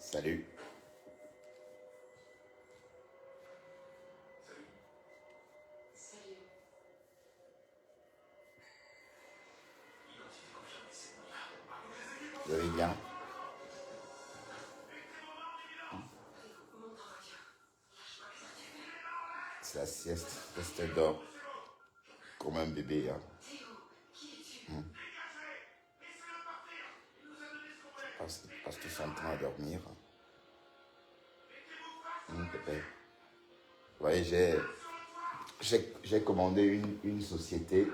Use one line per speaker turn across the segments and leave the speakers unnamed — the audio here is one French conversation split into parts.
Salut. Vous allez bien? C'est la sieste. Reste dort comme un bébé. Hein. Parce qu'ils sont en train de dormir. Bébé. Vous voyez, j'ai commandé une société.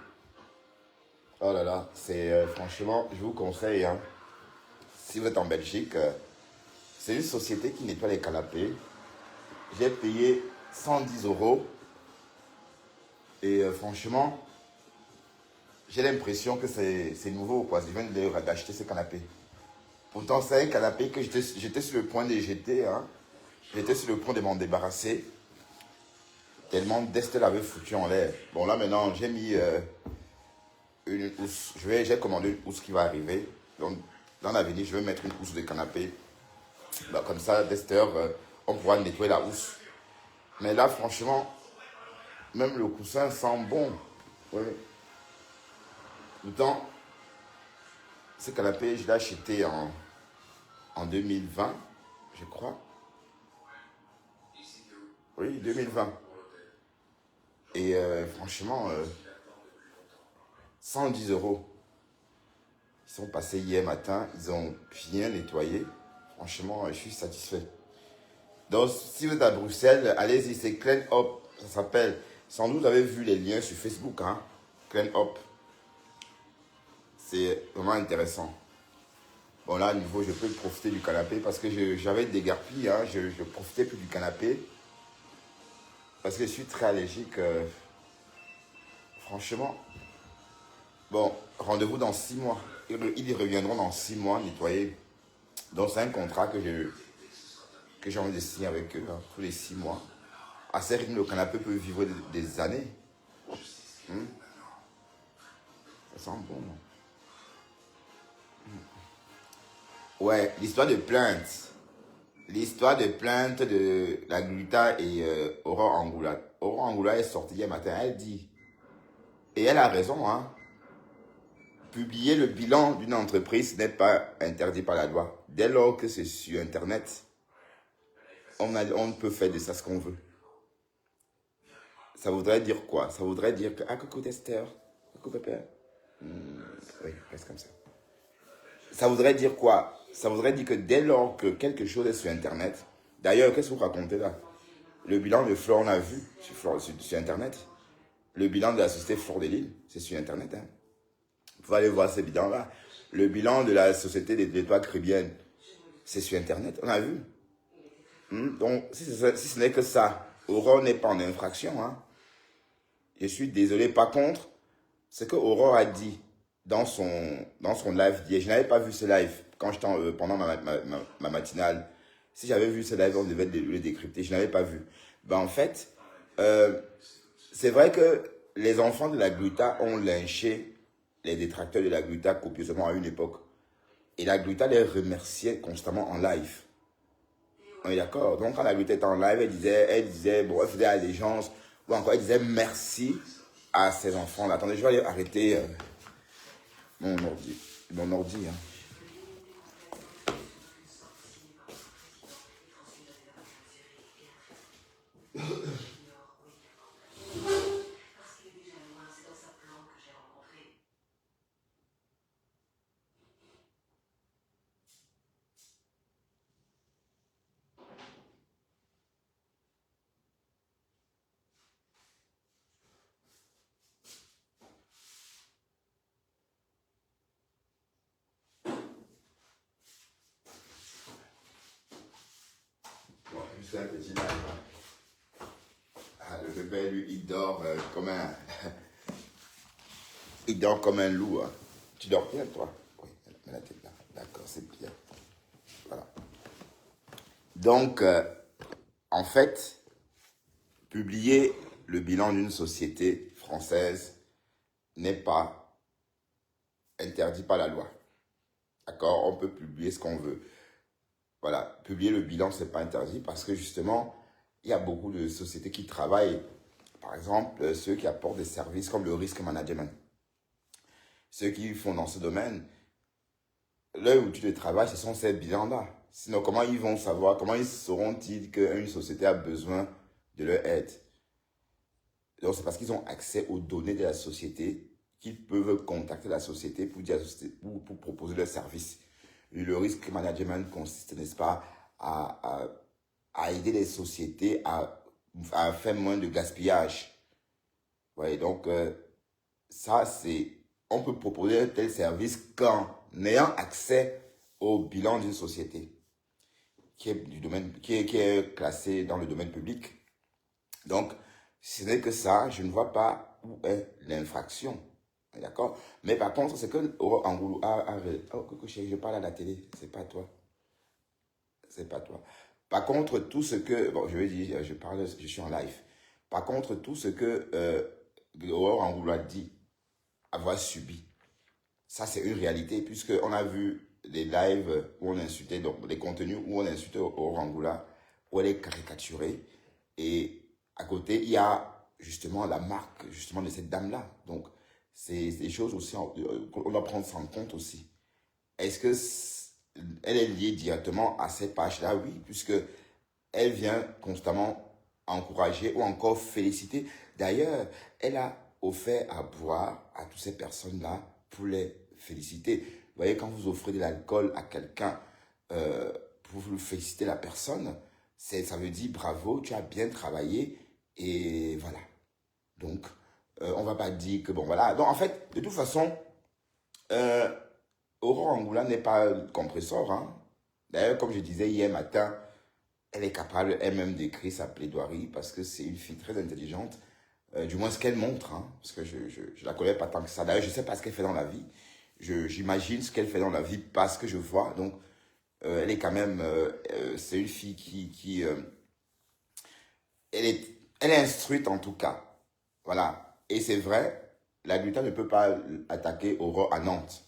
Oh là là, c'est franchement, je vous conseille. Hein, si vous êtes en Belgique, c'est une société qui nettoie les canapés. J'ai payé 110 euros. Et franchement, j'ai l'impression que c'est nouveau, quoi. Je viens d'acheter ce canapé. Pourtant, c'est un canapé que j'étais sur le point de jeter. Hein. J'étais sur le point de m'en débarrasser. Tellement d'Est l'avait foutu en l'air. Bon, là, maintenant, j'ai mis une housse. J'ai commandé une housse qui va arriver. Donc, dans l'avenir, je vais mettre une housse de canapé. Bah, comme ça, d'Esther, on pourra nettoyer la housse. Mais là, franchement, même le coussin sent bon. Ouais. Pourtant, ce canapé, je l'ai acheté en 2020, je crois. Oui, 2020. Et franchement, 110 euros. Ils sont passés hier matin, ils ont bien nettoyé. Franchement, je suis satisfait. Donc, si vous êtes à Bruxelles, allez-y, c'est Clean Up, ça s'appelle. Sans doute, vous avez vu les liens sur Facebook, hein. Clean Up. C'est vraiment intéressant. Bon, là, à nouveau, je peux profiter du canapé parce que j'avais des déguerpi, hein. Je ne profitais plus du canapé. Parce que je suis très allergique. Franchement. Bon, rendez-vous dans 6 mois. Ils y reviendront dans 6 mois nettoyer. Donc, c'est un contrat que j'ai envie de signer avec eux, hein, tous les 6 mois. À ce rythme, le canapé peut vivre des années. Ça sent bon. Ouais, l'histoire de plainte. L'histoire de plainte de la Gluta et Aurore Angoula. Aurore Angoula est sortie hier matin. Elle dit, et elle a raison, hein. Publier le bilan d'une entreprise n'est pas interdit par la loi. Dès lors que c'est sur Internet, on peut faire de ça ce qu'on veut. Ça voudrait dire quoi? Ça voudrait dire que... Ah, coucou Esther. Coucou Pépé. Oui, reste comme ça. Ça voudrait dire quoi? Ça voudrait dire que dès lors que quelque chose est sur Internet... D'ailleurs, qu'est-ce que vous racontez là? Le bilan de Flore, on a vu sur Internet. Le bilan de la société Flore de Lille, c'est sur Internet. Hein. Vous pouvez aller voir ces bilans-là. Le bilan de la société des étoiles caribéennes, c'est sur Internet. On a vu. Donc, si ce n'est que ça, Aurore n'est pas en infraction. Hein. Je suis désolé. Par contre, ce que Aurore a dit dans son live d'hier, je n'avais pas vu ce live quand j'étais pendant ma matinale. Si j'avais vu ce live, on devait le décrypter. Je n'avais pas vu. Ben, en fait, c'est vrai que les enfants de la Gluta ont lynché les détracteurs de la Gluta copieusement à une époque. Et la Gluta les remerciait constamment en live. On est d'accord. Donc, quand la Gluta était en live, elle disait, bon, elle faisait allégeance, ou encore elle disait merci à ces enfants-là. Attendez, je vais aller arrêter mon ordi. Hein. Bon, juste un petit live. Ah, le bébé, lui, il dort comme un... il dort comme un loup. Hein. Tu dors bien, toi? Oui, mets la tête là. D'accord, c'est bien. Voilà. Donc, en fait, publier le bilan d'une société française n'est pas interdit par la loi. D'accord? On peut publier ce qu'on veut. Voilà, publier le bilan, ce n'est pas interdit parce que justement, il y a beaucoup de sociétés qui travaillent, par exemple, ceux qui apportent des services comme le risk management. Ceux qui font dans ce domaine, l'heure où tu travailles, ce sont ces bilans-là. Sinon, comment ils vont savoir, comment ils sauront-ils qu'une société a besoin de leur aide? Donc, c'est parce qu'ils ont accès aux données de la société qu'ils peuvent contacter la société pour, dire, pour proposer leurs services. Et le risk management consiste, n'est-ce pas, à aider les sociétés à faire moins de gaspillage. Ouais, donc, ça, c'est... On peut proposer un tel service qu'en ayant accès au bilan d'une société qui est, qui est classée dans le domaine public. Donc, ce n'est que ça, je ne vois pas où est l'infraction. D'accord? Mais par contre, c'est que Aurore Angoulou je parle à la télé, c'est pas toi. C'est pas toi. Par contre, tout ce que... Bon, je vais dire, je suis en live. Par contre, tout ce que Aurore Angoulou a dit, avoir subi, ça c'est une réalité, puisqu'on a vu des lives où on insultait, donc des contenus où on insultait Aurore Angoulou, où elle est caricaturée. Et à côté, il y a justement la marque justement de cette dame-là. Donc, c'est des choses aussi qu'on doit prendre ça en compte aussi. Est-ce que elle est liée directement à ces pages-là? Oui, puisque elle vient constamment encourager ou encore féliciter. D'ailleurs, elle a offert à boire à toutes ces personnes-là pour les féliciter. Vous voyez, quand vous offrez de l'alcool à quelqu'un pour vous féliciter la personne, ça veut dire bravo, tu as bien travaillé et voilà. Donc, on ne va pas dire que bon, voilà. Donc, en fait, de toute façon, Aurore Angoulou n'est pas compresseur. Hein. D'ailleurs, comme je disais hier matin, elle est capable elle-même d'écrire sa plaidoirie parce que c'est une fille très intelligente. Du moins, ce qu'elle montre. Hein, parce que je ne la connais pas tant que ça. D'ailleurs, je ne sais pas ce qu'elle fait dans la vie. J'imagine ce qu'elle fait dans la vie parce que je vois. Donc, elle est quand même... c'est une fille qui elle est instruite en tout cas. Voilà. Et c'est vrai, la Gluta ne peut pas attaquer Aurore à Nantes.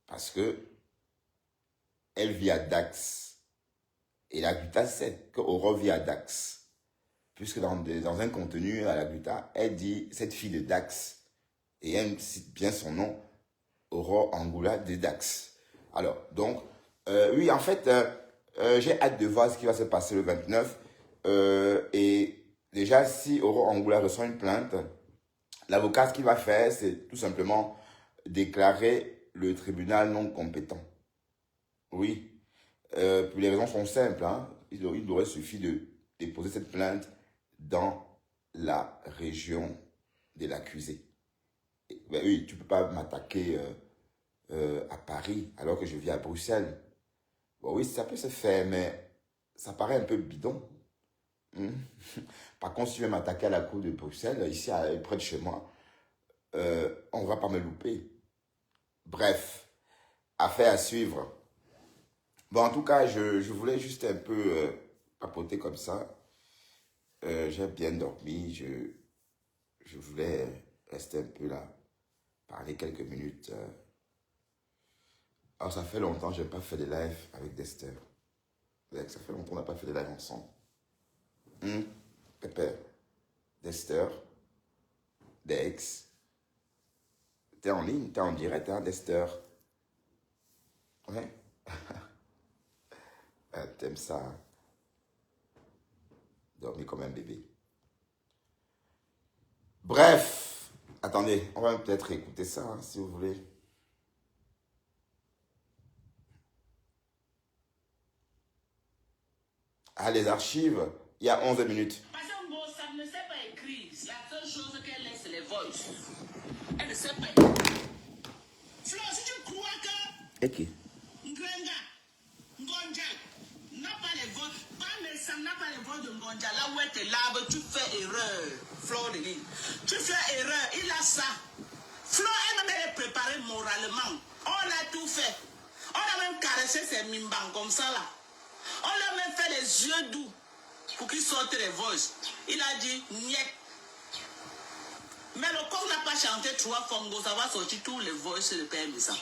Parce que elle vit à Dax. Et la Gluta sait qu'Aurore vit à Dax. Puisque dans un contenu à la Gluta, elle dit cette fille de Dax. Et elle cite bien son nom, Aurore Angoulou de Dax. Alors, donc, oui, en fait, j'ai hâte de voir ce qui va se passer le 29. Et déjà, si Aurore Angoulou reçoit une plainte, l'avocat, ce qu'il va faire, c'est tout simplement déclarer le tribunal non compétent. Oui. Puis les raisons sont simples. Hein. Il aurait suffi de déposer cette plainte dans la région de l'accusé. Ben oui, tu ne peux pas m'attaquer à Paris alors que je vis à Bruxelles. Bon, oui, ça peut se faire, mais ça paraît un peu bidon. Par contre, si tu veux m'attaquer à la cour de Bruxelles, ici, près de chez moi, on ne va pas me louper. Bref, affaire à suivre. Bon, en tout cas, je voulais juste un peu papoter comme ça. J'ai bien dormi. Je voulais rester un peu là, parler quelques minutes. Alors, ça fait longtemps que je n'ai pas fait de live avec Dexter. Ça fait longtemps qu'on n'a pas fait de live ensemble. Pépère, Dexter, Dex. T'es en ligne, t'es en direct, hein, Dexter. Ouais. T'aimes ça, hein? Dormir comme un bébé. Bref, attendez, on va peut-être écouter ça, hein, si vous voulez. Ah, les archives, il y a 11 minutes.
Parce que bon, ça ne sait pas écrire. La seule chose qu'elle laisse, c'est les voices. Elle ne sait pas écrire. Flo, si tu crois que
Ok.
Ngrenga, Ngonja n'a pas les voix, pas mais ça n'a pas les voix de Ngonja, là où elle te lave, tu fais erreur. Flo, tu fais erreur, il a ça. Flo, elle-même est préparée moralement. On a tout fait. On a même caressé ses mimbans comme ça là. On lui a même fait les yeux doux pour qu'il sorte les voices. Il a dit niet. Mais le corps n'a pas chanté 3 Congo, ça va sortir tous les voices de Père Missa.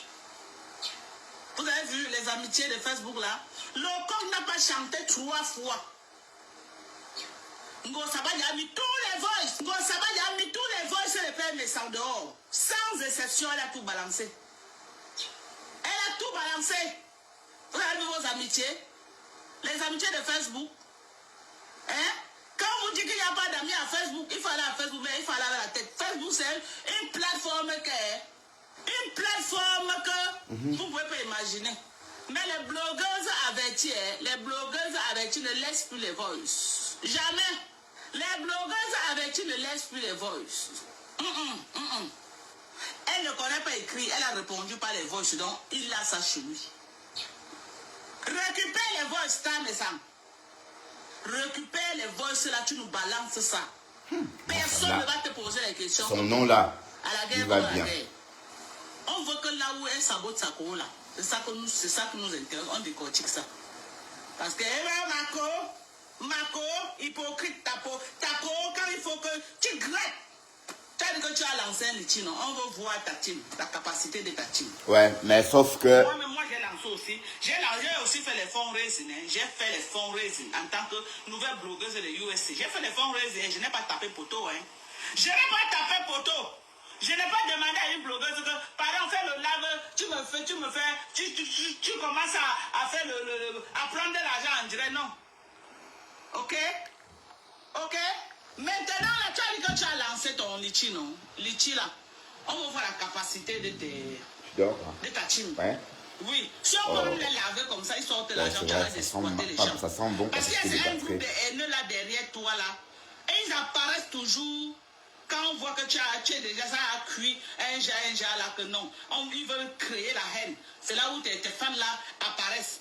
Vous avez vu les amitiés de Facebook là? Le coq n'a pas chanté 3 fois. Ngo Sabali a mis tous les voices. Ngo Sabali a mis tous les voices et les pères naissants dehors. Sans exception, elle a tout balancé. Elle a tout balancé. Vous avez vu vos amitiés? Les amitiés de Facebook. Hein? Quand vous dites qu'il n'y a pas d'amis à Facebook, il faut aller à Facebook, mais il faut aller avec la tête. Facebook, c'est une plateforme que vous ne pouvez pas imaginer. Mais les blogueuses averties ne laissent plus les voices. Jamais. Les blogueuses averties ne laissent plus les voices. Elle ne connaît pas écrit, elle a répondu par les voices, donc il a ça chez lui. Récupère les voices, Tam et Sam. Récupère les voices là, tu nous balances ça. Personne ne va te poser les questions.
Son nom là,
à la guerre,
il va bien.
On veut que là où elle sabote sa cour là, c'est ça que nous intéresse, on décortique ça. Parce que, Marco, hypocrite, ta peau, quand il faut que tu grattes. Tu as dit que tu as lancé un litige, on veut voir ta team, la capacité de ta team.
Ouais, mais sauf que...
Moi j'ai lancé aussi. J'ai aussi fait les fundraising. J'ai fait les fundraising en tant que nouvelle blogueuse de l'USC. J'ai fait les fundraising et je n'ai pas tapé poteau. Je n'ai pas tapé poteau. Je n'ai pas demandé à une blogueuse que, pardon, fais le live, tu commences à faire à prendre de l'argent en direct, non. Ok? Maintenant, là, tu as dit que tu as lancé ton litchi, non? Litchi, là. On va voir la capacité de ta team.
Ouais.
Oui. Si on peut les laver comme ça, ils sortent l'argent, tu vas exploiter les gens.
Ça sent bon
parce qu'il y a un groupe de haineux là derrière toi, là. Et ils apparaissent toujours quand on voit que tu es déjà ça a cuit, un genre là que non. Ils veulent créer la haine. C'est là où tes fans là apparaissent.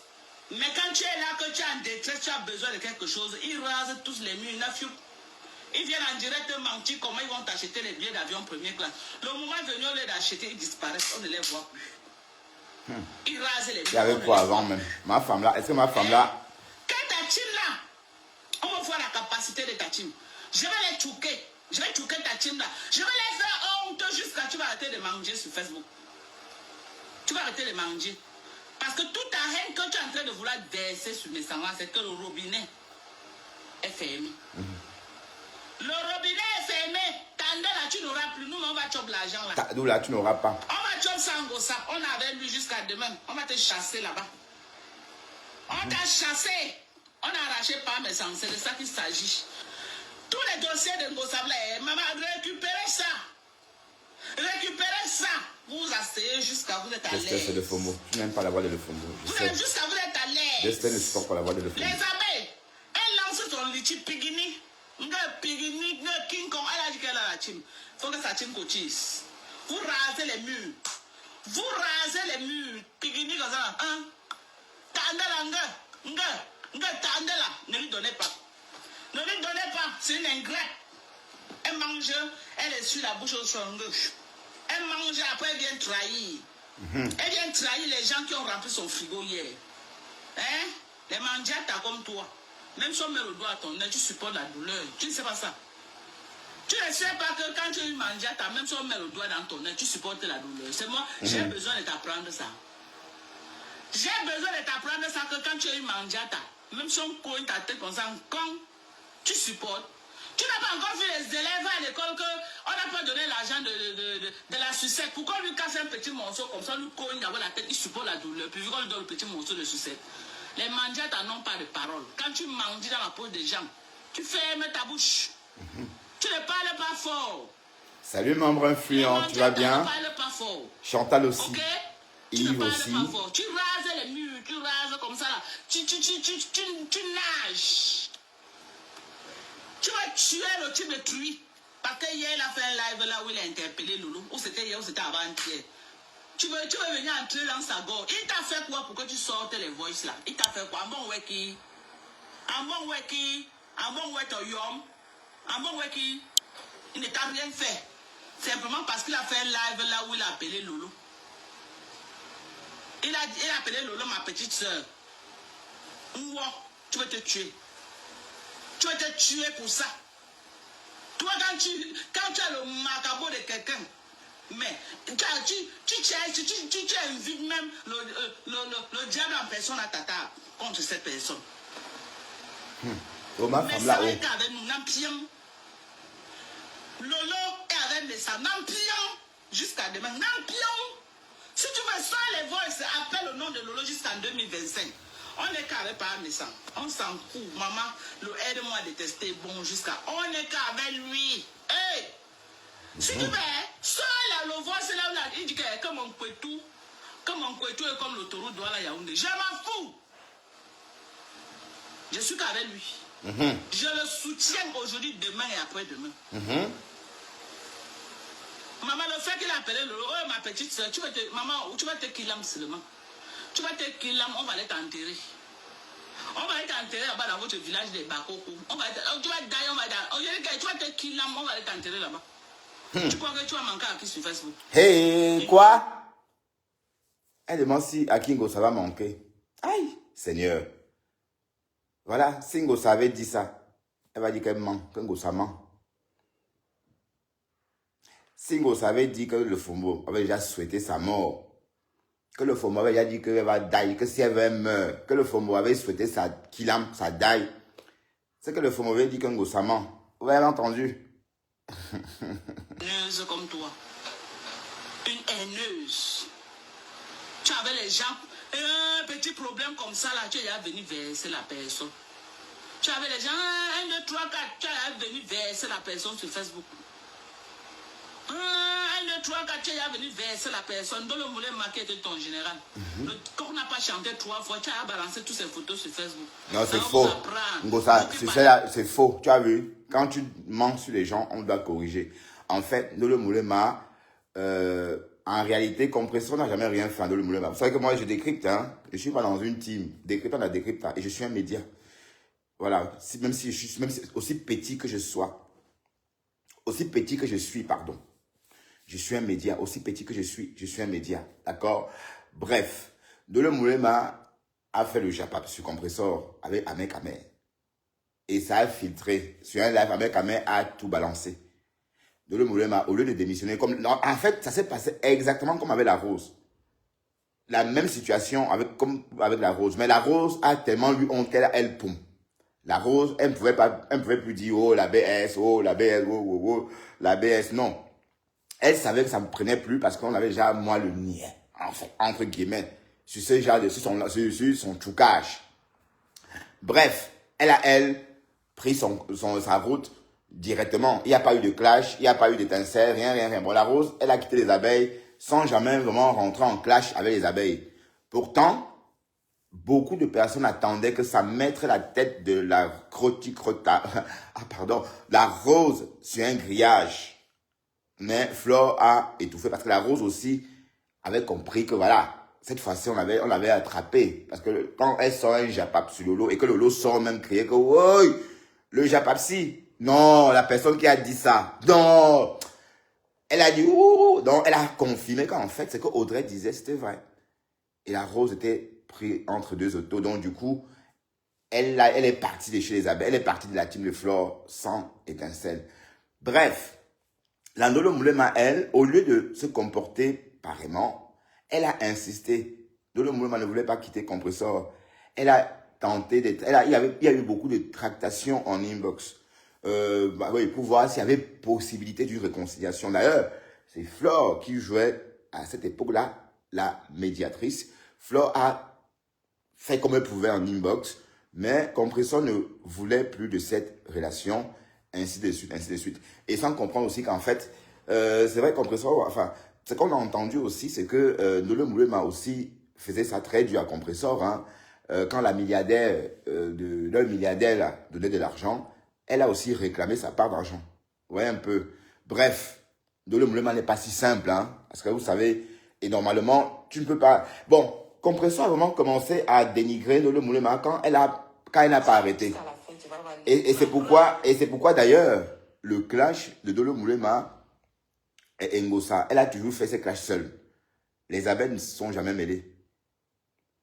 Mais quand tu es là, que tu es en détresse, tu as besoin de quelque chose, ils rasent tous les murs, ils viennent en direct te mentir comment ils vont t'acheter les billets d'avion première classe. Le moment venu, au lieu d'acheter, ils disparaissent, on ne les voit plus. Ils rasent les murs.
Il y avait quoi avant même? Ma femme là, est-ce que ma femme là...
Quand ta team là, on va voir la capacité de ta team. Je vais les choquer. Je vais choquer ta team là. Je vais les faire honte jusqu'à tu vas arrêter de manger sur Facebook. Tu vas arrêter de manger. Parce que toute ta haine que tu es en train de vouloir verser sur mes sangs, c'est que le robinet est fermé. Le robinet est fermé. Tandis là, tu n'auras plus. Nous, on va choper l'argent là.
D'où là, tu n'auras pas.
On va choper Sangosa. On avait lui jusqu'à demain. On va te chasser là-bas. On t'a chassé. On a arraché par mes sangs. C'est de ça qu'il s'agit. Tous les dossiers de Ngossabla, maman, récupérez ça. Récupérez ça. Vous asseyez jusqu'à vous êtes à l'aise.
C'est le FOMO. Je n'aime pas la voix de le FOMO.
Vous êtes jusqu'à vous êtes à l'aise.
J'espère ne supporte pas la voix de le FOMO.
Les abeilles, elle lance son litchi pigini. Pigini, King Kong, elle a dit qu'elle a la team. Il faut que sa team cotise. Vous rasez les murs. Vous rasez les murs. Pigini comme ça. Tandela, tandela. Ne lui donnez pas. Ne lui donnez pas. C'est une ingrate. Elle mange, elle est sur la bouche au son gauche. Elle mange, après elle vient trahir. Elle vient trahir les gens qui ont rempli son frigo hier. Hein? Les mandiatas comme toi. Même si on met le doigt à ton nez, tu supportes la douleur. Tu ne sais pas ça. Tu ne sais pas que quand tu es une mandiata, même si on met le doigt dans ton nez, tu supportes la douleur. C'est moi, j'ai besoin de t'apprendre ça. J'ai besoin de t'apprendre ça que quand tu es une mandiata, même si on cogne ta tête comme ça, quand tu supportes, tu n'as pas encore vu les élèves à l'école qu'on n'a pas donné l'argent de la sucette. Pourquoi on lui casse un petit morceau comme ça, on lui cogne dans la tête, il supporte la douleur. Puis vu qu'on lui donne le petit morceau de sucette. Les mandiatas n'ont pas de parole. Quand tu mendis dans la peau des gens, tu fermes ta bouche. Tu ne parles pas fort.
Salut membre influent, tu vas bien?
Tu ne parles pas fort.
Chantal aussi.
Ok?
Yves aussi.
Pas fort. Tu rases les murs, tu rases comme ça. Là. Tu nages. Tu vas tuer le type de truie. Parce que hier, il a fait un live là où il a interpellé Loulou. Ou c'était hier, ou c'était avant-hier. Tu veux venir entrer dans sa gorge. Il t'a fait quoi pour que tu sortes les voices là? Il t'a fait quoi? Un bon weki? Un bon weki? Un bon wetoyom? Un bon weki? Il ne t'a rien fait. Simplement parce qu'il a fait un live là où il a appelé Loulou. Il a appelé Loulou ma petite soeur. Ouah, tu vas te tuer. Tu vas te tuer pour ça. Toi, quand tu as le macabo de quelqu'un, mais tu invite même le diable en personne à ta table. contre cette personne.
Oh, ma
Mais
femme
ça
là,
va
oh.
être avec nous, Nampion. Lolo est avec mes ça. Nampion. Jusqu'à demain. Nampion. Si tu veux soit les voix, appelle le nom de Lolo jusqu'en 2025. On n'est qu'avec pas mes ça. On s'en fout. Maman, le aide-moi à détester. Bon, jusqu'à. On n'est qu'avec lui. Hey! Si tu veux, soit la voix, c'est là où il dit que comme on peut tout. Comme on peut tout et comme l'autoroute doit la Yaoundé. Je m'en fous. Je suis qu'avec lui. Je le soutiens aujourd'hui, demain et après-demain. Maman, le fait qu'il a appelé Lolo, oh ma petite soeur, maman, tu vas te killam seulement. Tu vas te killam, on va aller t'enterrer. On va aller t'enterrer là-bas dans votre village de Bakoko. Tu vas d'ailleurs, tu vas te killam, on va aller t'enterrer là-bas. Tu crois que tu vas manquer à qui sur Facebook?
Hey, quoi? Elle demande si à Kingo ça va manquer. Aïe, Seigneur. Voilà, si Ngo savait dire ça, elle va dire qu'elle ment, que Ngo ça ment. Si Ngo savait dire que le Fombo avait déjà souhaité sa mort, que le Fombo avait déjà dit qu'elle va die, que si elle veut meurt, que le Fombo avait souhaité sa kilam, sa die, c'est que le Fombo avait dit que Ngo ça ment. Vous avez entendu?
Haineuse comme toi. Une haineuse. Tu avais les gens, un petit problème comme ça là, tu es venu verser la personne. Tu avais les gens, 1, 2, 3, 4, tu es venu verser la personne sur Facebook. 1, 2, 3, 4, tu es venu verser la personne. Dans le moulin marqué était ton général. Quand on n'a pas chanté 3 fois, tu as balancé toutes ces photos sur Facebook.
Non, c'est faux. C'est faux. Tu as vu? Quand tu mens sur les gens, on doit corriger. En fait, dans le moulin en réalité, Compressor n'a jamais rien fait dans le moulin. Vous savez que moi, je décrypte. Hein? Je ne suis pas dans une team. Décryptant la décrypte. Et je suis un média. Voilà. Même si aussi petit que je sois. Aussi petit que je suis, pardon. Je suis un média. Aussi petit que je suis un média. D'accord? Bref. Dole Moulema a fait le Japap sur Compressor avec Ahmed Kamer. Et ça a filtré. Sur un live, Ahmed Kamer a tout balancé. Dole Moulema, au lieu de démissionner, en fait, ça s'est passé exactement comme avec la Rose. La même situation comme avec la Rose. Mais la Rose a tellement eu honte qu'elle a poum. La Rose, elle ne pouvait plus dire, oh, la BS, oh, la BS, oh, la BS, non. Elle savait que ça ne me prenait plus parce qu'on avait déjà, moi, le niais, en fait, entre guillemets, sur ce genre de, sur son choucage. Bref, elle a, pris sa route directement. Il n'y a pas eu de clash, il n'y a pas eu d'étincelle, rien. Bon, la Rose, elle a quitté les abeilles sans jamais vraiment rentrer en clash avec les abeilles. Pourtant, beaucoup de personnes attendaient que ça mette la tête de la la Rose sur un grillage. Mais Flore a étouffé parce que la Rose aussi avait compris que voilà, cette fois-ci on l'avait attrapé. Parce que quand elle sort un Japap sur Lolo et que Lolo sort même crier que oui, le Japapsi. Non, la personne qui a dit ça. Non. Elle a dit ouh. Donc elle a confirmé qu'en fait, c'est que Audrey disait c'était vrai. Et la Rose était prise entre deux autos. Donc du coup, elle est partie de chez les abeilles. Elle est partie de la team de Flore sans étincelle. Bref. Landolo Moulema, elle, au lieu de se comporter pareillement, elle a insisté. Landolo Moulema ne voulait pas quitter Compressor. Elle a tenté d'être... Il y a eu beaucoup de tractations en inbox. Pour voir s'il y avait possibilité d'une réconciliation. D'ailleurs, c'est Flore qui jouait à cette époque-là, la médiatrice. Flore a fait comme elle pouvait en inbox, mais Compressor ne voulait plus de cette relation. Ainsi de suite. Et sans comprendre aussi qu'en fait, c'est vrai Compressor, enfin, ce qu'on a entendu aussi, c'est que Ndolo Moulema aussi faisait ça très dur à Compressor. Hein. Quand la milliardaire, le milliardaire là, donnait de l'argent, elle a aussi réclamé sa part d'argent. Vous voyez un peu. Bref, Ndolo Moulema n'est pas si simple, hein, parce que vous savez, et normalement, tu ne peux pas... Bon, Compressor a vraiment commencé à dénigrer Ndolo Moulema quand elle n'a pas arrêté. Et c'est pourquoi d'ailleurs, le clash de Ndolo Moulema et Ngosa, elle a toujours fait ses clashs seule. Les abeilles ne se sont jamais mêlées.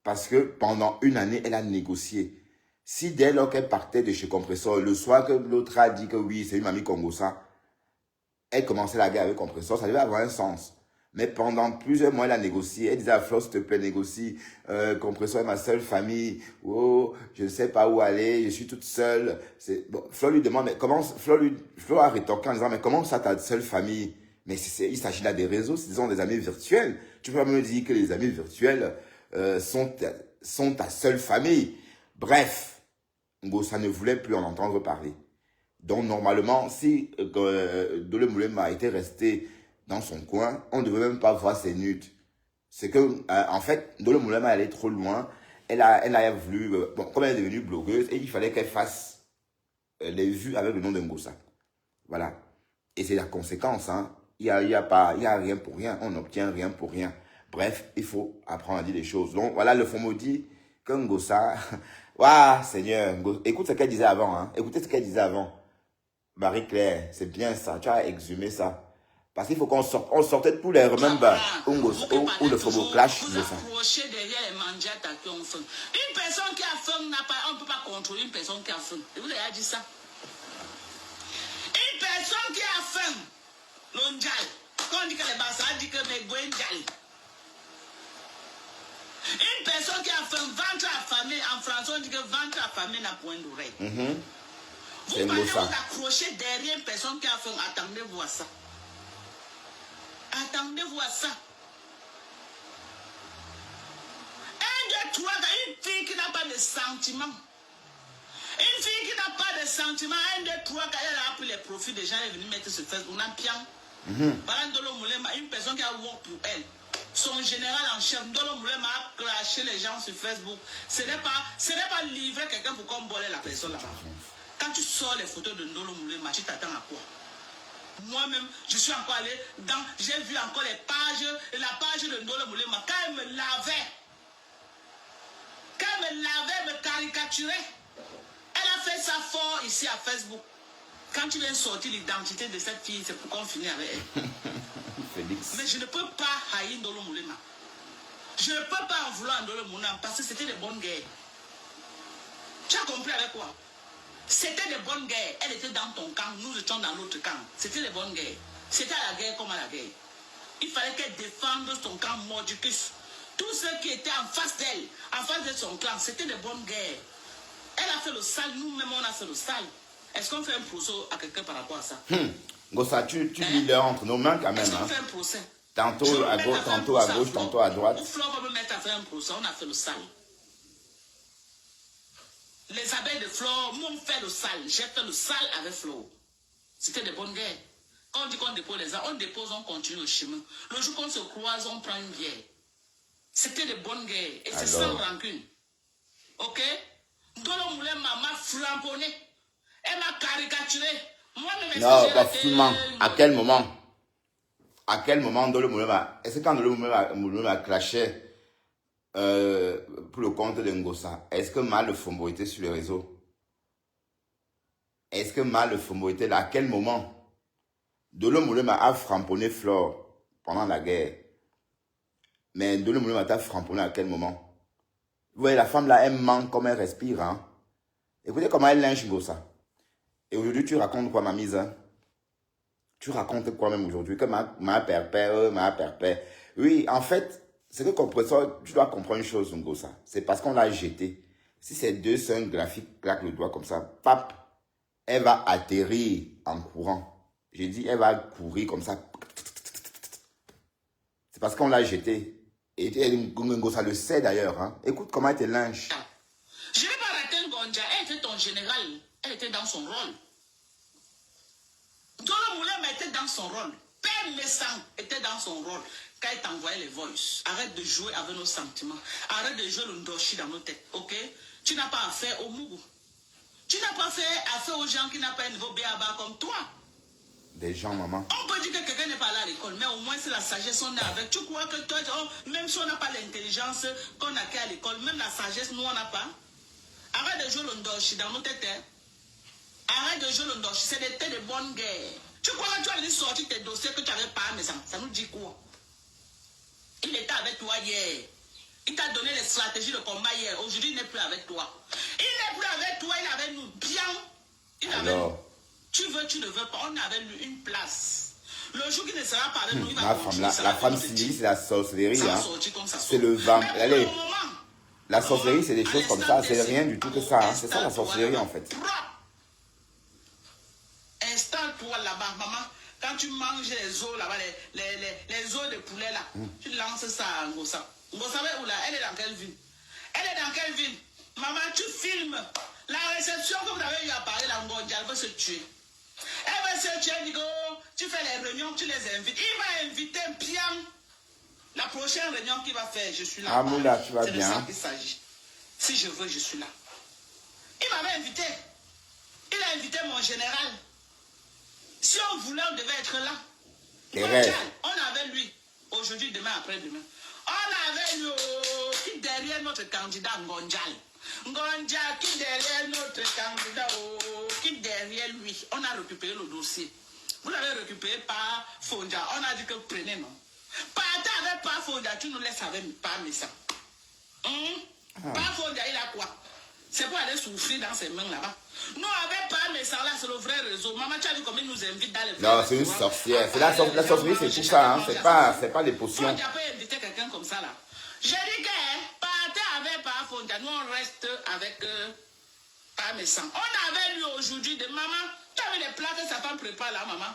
Parce que pendant une année, elle a négocié. Si dès lors qu'elle partait de chez Compressor, le soir que l'autre a dit que oui, c'est une mamie Congosa, elle commençait la guerre avec Compressor, ça devait avoir un sens. Mais pendant plusieurs mois, elle a négocié. Elle disait à Flo, s'il te plaît, négocie. Compressor est ma seule famille. Oh, je ne sais pas où aller. Je suis toute seule. Bon, Flo lui demande, mais comment, Flo a rétorqué en disant, mais comment ça, ta seule famille? Mais il s'agit là des réseaux, ce sont des amis virtuels. Tu peux pas me dire que les amis virtuels sont ta seule famille. Bref, Ngossa ne voulait plus en entendre parler. Donc, normalement, si Dolo Moulema était resté dans son coin, on ne devait même pas voir ses nudes. C'est que, en fait, Dolo Moulema allait trop loin. Elle a voulu, bon, comme elle est devenue blogueuse, et il fallait qu'elle fasse les vues avec le nom de Ngossa. Voilà. Et c'est la conséquence, hein. Il y a rien pour rien. On n'obtient rien pour rien. Bref, il faut apprendre à dire les choses. Donc, voilà, le FOMO dit que Ngossa, waouh, Seigneur, écoute ce qu'elle disait avant, hein. Écoutez ce qu'elle disait avant. Marie-Claire, c'est bien ça, tu as exhumé ça. Parce qu'il faut qu'on sorte, on sortait de tous les remember où le FOMO clash.
Vous accrochez derrière les mandiates qui ont faim. Une personne qui a faim n'a pas, on ne peut pas contrôler une personne qui a faim. Et vous avez dit ça. Une personne qui a faim, l'ondial, quand on dit que les bassins, on dit que les gwendial. Une personne qui a faim, ventre affamé, en français on dit que ventre affamé n'a point d'oreille. Vous parlez, vous accrochez derrière une personne qui a faim, attendez-vous à ça. Attendez-vous à ça. Un, deux, trois, une fille qui n'a pas de sentiments. Une fille qui n'a pas de sentiments, un, deux, trois, quand elle a pris les profits des gens, elle est venue mettre sur Facebook, on a bien. Par exemple, une personne qui a work pour elle. Son général en chef, Ndolo Moulema a craché les gens sur Facebook. Ce n'est pas livrer quelqu'un pour qu'on vole la personne là-bas. Quand tu sors les photos de Ndolo Moulema, tu t'attends à quoi? Moi-même, je suis encore allé dans, j'ai vu encore les pages, la page de Ndolo Moulema. Quand elle me lavait, me caricaturait, elle a fait ça fort ici à Facebook. Quand tu viens sortir l'identité de cette fille, c'est pour qu'on finisse avec elle. Félix. Mais je ne peux pas haïr Ndolo Moulema. Je ne peux pas en vouloir Ndolo Moulema parce que c'était des bonnes guerres. Tu as compris avec quoi? C'était des bonnes guerres. Elle était dans ton camp, nous étions dans l'autre camp. C'était des bonnes guerres. C'était à la guerre comme à la guerre. Il fallait qu'elle défende son camp mordicus. Tous ceux qui étaient en face d'elle, en face de son clan, c'était des bonnes guerres. Elle a fait le sale, nous-mêmes on a fait le sale. Est-ce qu'on fait un procès à quelqu'un par rapport à ça?
Ngossa, tu lis le entre nos mains quand même.
Est-ce qu'on fait un procès?
Tantôt à gauche, tantôt à droite.
Ou Flo va me mettre à faire un procès, on a fait le sale. Les abeilles de Flore m'ont fait le sale. J'ai fait le sale avec Flore. C'était des bonnes guerres. Quand on dit qu'on dépose les arbres, on dépose, on continue le chemin. Le jour qu'on se croise, on prend une bière. C'était des bonnes guerres. Et c'est sans rancune. Ok? Ndolo Moulema m'a flamponné. Elle m'a caricaturé. Moi-même,
non, pas à quel moment? À quel moment Ndolo Moulema? Est-ce que quand Ndolo Moulema clashait pour le compte de Ngossa, est-ce que Mal le Fombo était sur les réseaux? Est-ce que Mal le Fombo était là? À quel moment? Ndolo Moulema a framponné Flore pendant la guerre. Mais Ndolo Moulema t'a framponné à quel moment? Vous voyez, la femme là, elle manque comme elle respire. Hein? Écoutez comment elle lynche Ngossa. Et aujourd'hui, tu racontes quoi, ma mise? Hein? Tu racontes quoi même aujourd'hui? Que ma père. Oui, en fait, c'est que compresseur, tu dois comprendre une chose, Ngossa. C'est parce qu'on l'a jeté. Si ces deux sœurs graphiques claquent le doigt comme ça, pap, elle va atterrir en courant. J'ai dit, elle va courir comme ça. C'est parce qu'on l'a jeté. Et Ngossa le sait d'ailleurs. Hein. Écoute comment elle te lynche.
Je n'ai pas raté un Gondja. Elle était ton général. Elle était dans son rôle. Ndolo Moulema était dans son rôle. Père Messang était dans son rôle. Quand il t'envoyait les voices, arrête de jouer avec nos sentiments. Arrête de jouer le ndoshi dans nos têtes. Ok? Tu n'as pas affaire au Mougou. Tu n'as pas affaire aux gens qui n'ont pas un niveau béaba comme toi.
Des gens, maman.
On peut dire que quelqu'un n'est pas allé à l'école, mais au moins c'est la sagesse on est avec. Tu crois que toi, même si on n'a pas l'intelligence qu'on a à l'école, même la sagesse, nous, on n'a pas. Arrête de jouer le ndoshi dans nos têtes. Arrête de jouer le ndoshi. C'était de bonnes guerres. Tu crois que tu as sorti tes dossiers que tu n'avais pas, mais ça nous dit quoi? Il était avec toi hier. Il t'a donné les stratégies de combat hier. Aujourd'hui, il n'est plus avec toi. Il n'est plus avec toi, il est avec nous. Bien. Il est avec nous. Tu veux, tu ne veux pas. On avait lui une place. Le jour qui ne sera pas avec nous, il va
Ma femme,
continuer
la femme civile, c'est la sorcellerie. Hein. C'est le vent. Allez, la sorcellerie, c'est des choses comme ça. C'est rien du tout que ça. Hein. C'est ça la sorcellerie en fait.
Installe-toi là-bas, maman. Quand tu manges les os là-bas, les os de poulet là, tu lances ça à Ngossa. Vous savez où là? Elle est dans quelle ville? Elle est dans quelle ville? Maman, tu filmes. La réception que vous avez eu à parler, la Ngonja, elle veut se tuer. Elle veut se tuer, elle dit que oh, tu fais les réunions, tu les invites. Il va inviter bien. La prochaine réunion qu'il va faire, je suis là.
Ah, Moula, tu vas
bien. C'est de ça qu'il s'agit. Si je veux, je suis là. Il m'avait invité. Il a invité mon général. Si on voulait, on devait être là. On avait lui. Aujourd'hui, demain, après-demain. On avait lui qui derrière notre candidat Ngonjal. Ngonjal qui derrière notre candidat, qui derrière lui. On a récupéré le dossier. Vous l'avez récupéré par Fondia. On a dit que prenez, non. Partez avec par Fondia, tu nous laisses avec par Messa. Par Fondia, il a quoi? C'est pour aller souffrir dans ses mains là-bas. Nous, avec pas mes là, c'est le vrai réseau. Maman, tu as vu comment il nous invite dans les vrais.
Non, c'est une sorcière. C'est la sorcellerie, c'est tout ça. Hein. C'est pas des potions.
Tu as pas invité quelqu'un comme ça là. J'ai dit que partez avec pas Fondia. Nous, on reste avec pas mes sangs. On avait lu aujourd'hui de maman. Tu as vu les plats que sa femme prépare là, maman.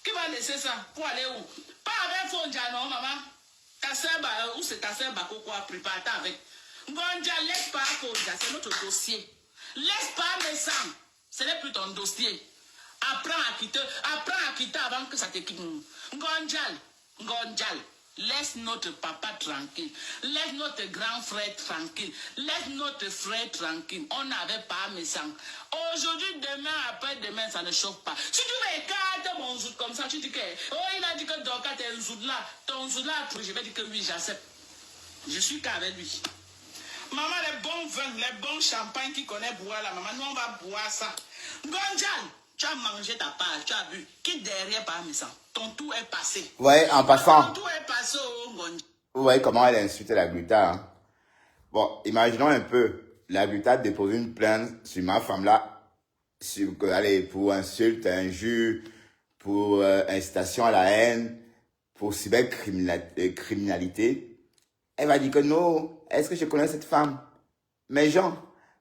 Qui va laisser ça pour aller où? Pas avec Fondia, non, maman. Ta soeur, où c'est ta soeur Bako quoi? Prépare avec. Ngonja, laisse pas Fondia, c'est notre dossier. Laisse pas mes sangs, ce n'est plus ton dossier. Apprends à quitter avant que ça te quitte. Ngonjal, laisse notre papa tranquille. Laisse notre grand frère tranquille. Laisse notre frère tranquille. On n'avait pas mes sangs. Aujourd'hui, demain, après-demain, ça ne chauffe pas. Si tu veux écarter mon zout comme ça, tu dis que, oh, il a dit que Doka, t'es un zout là. Ton zout là, je vais dire que oui, j'accepte. Je suis qu'avec lui. Maman, les bons vins, les bons champagnes qui connaît boire là, maman, nous on va boire ça. Ngonjal, tu as mangé ta part, tu as bu. Qui derrière par mes sangs? Ton tour est passé.
Ouais, en passant.
Ton tour est passé au Ngonjal.
Vous voyez comment elle a insulté la Gluta. Hein? Bon, imaginons un peu. La Gluta a déposé une plainte sur ma femme là. Allez, pour insulte, injure, pour incitation à la haine, pour cybercriminalité. Elle va dire que non, est-ce que je connais cette femme? Mais Jean,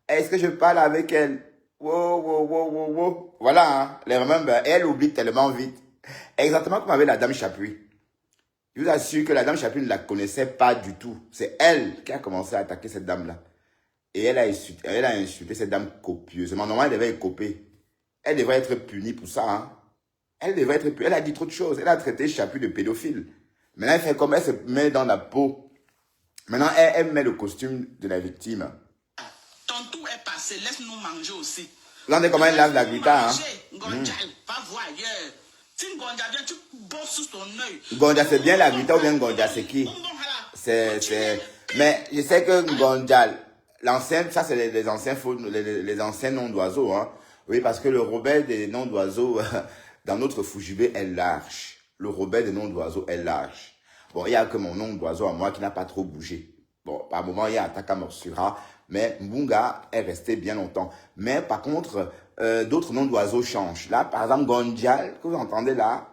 est-ce que je parle avec elle? Wow. Voilà, hein, les remember, elle oublie tellement vite. Exactement comme avec la dame Chapuis. Je vous assure que la dame Chapuis ne la connaissait pas du tout. C'est elle qui a commencé à attaquer cette dame-là. Et elle a insulté cette dame copieusement. Normalement, elle devait être copée. Elle devrait être punie pour ça. Hein. Elle devrait être punie. Elle a dit trop de choses. Elle a traité Chapuis de pédophile. Maintenant, elle fait comme elle se met dans la peau. Maintenant, elle met le costume de la victime.
Ton tour est passé, laisse-nous manger aussi.
Regardez comment elle lave la Gluta. Hein.
Ngonjal, va voir ailleurs. Si Ngonja vient, tu bosses sous ton œil.
Ngonja, c'est bien la Gluta ou bien Ngonja, c'est qui? Mais je sais que Ngonja, l'ancien, ça c'est les anciens noms d'oiseaux. Hein. Oui, parce que le Robert des noms d'oiseaux, dans notre Fujibé, est large. Le Robert des noms d'oiseaux est large. Bon, il n'y a que mon nom d'oiseau à moi qui n'a pas trop bougé. Bon, par moment, il y a Ataka Morsura, mais Mbunga est resté bien longtemps. Mais par contre, d'autres noms d'oiseaux changent. Là, par exemple, Gonjal, que vous entendez là,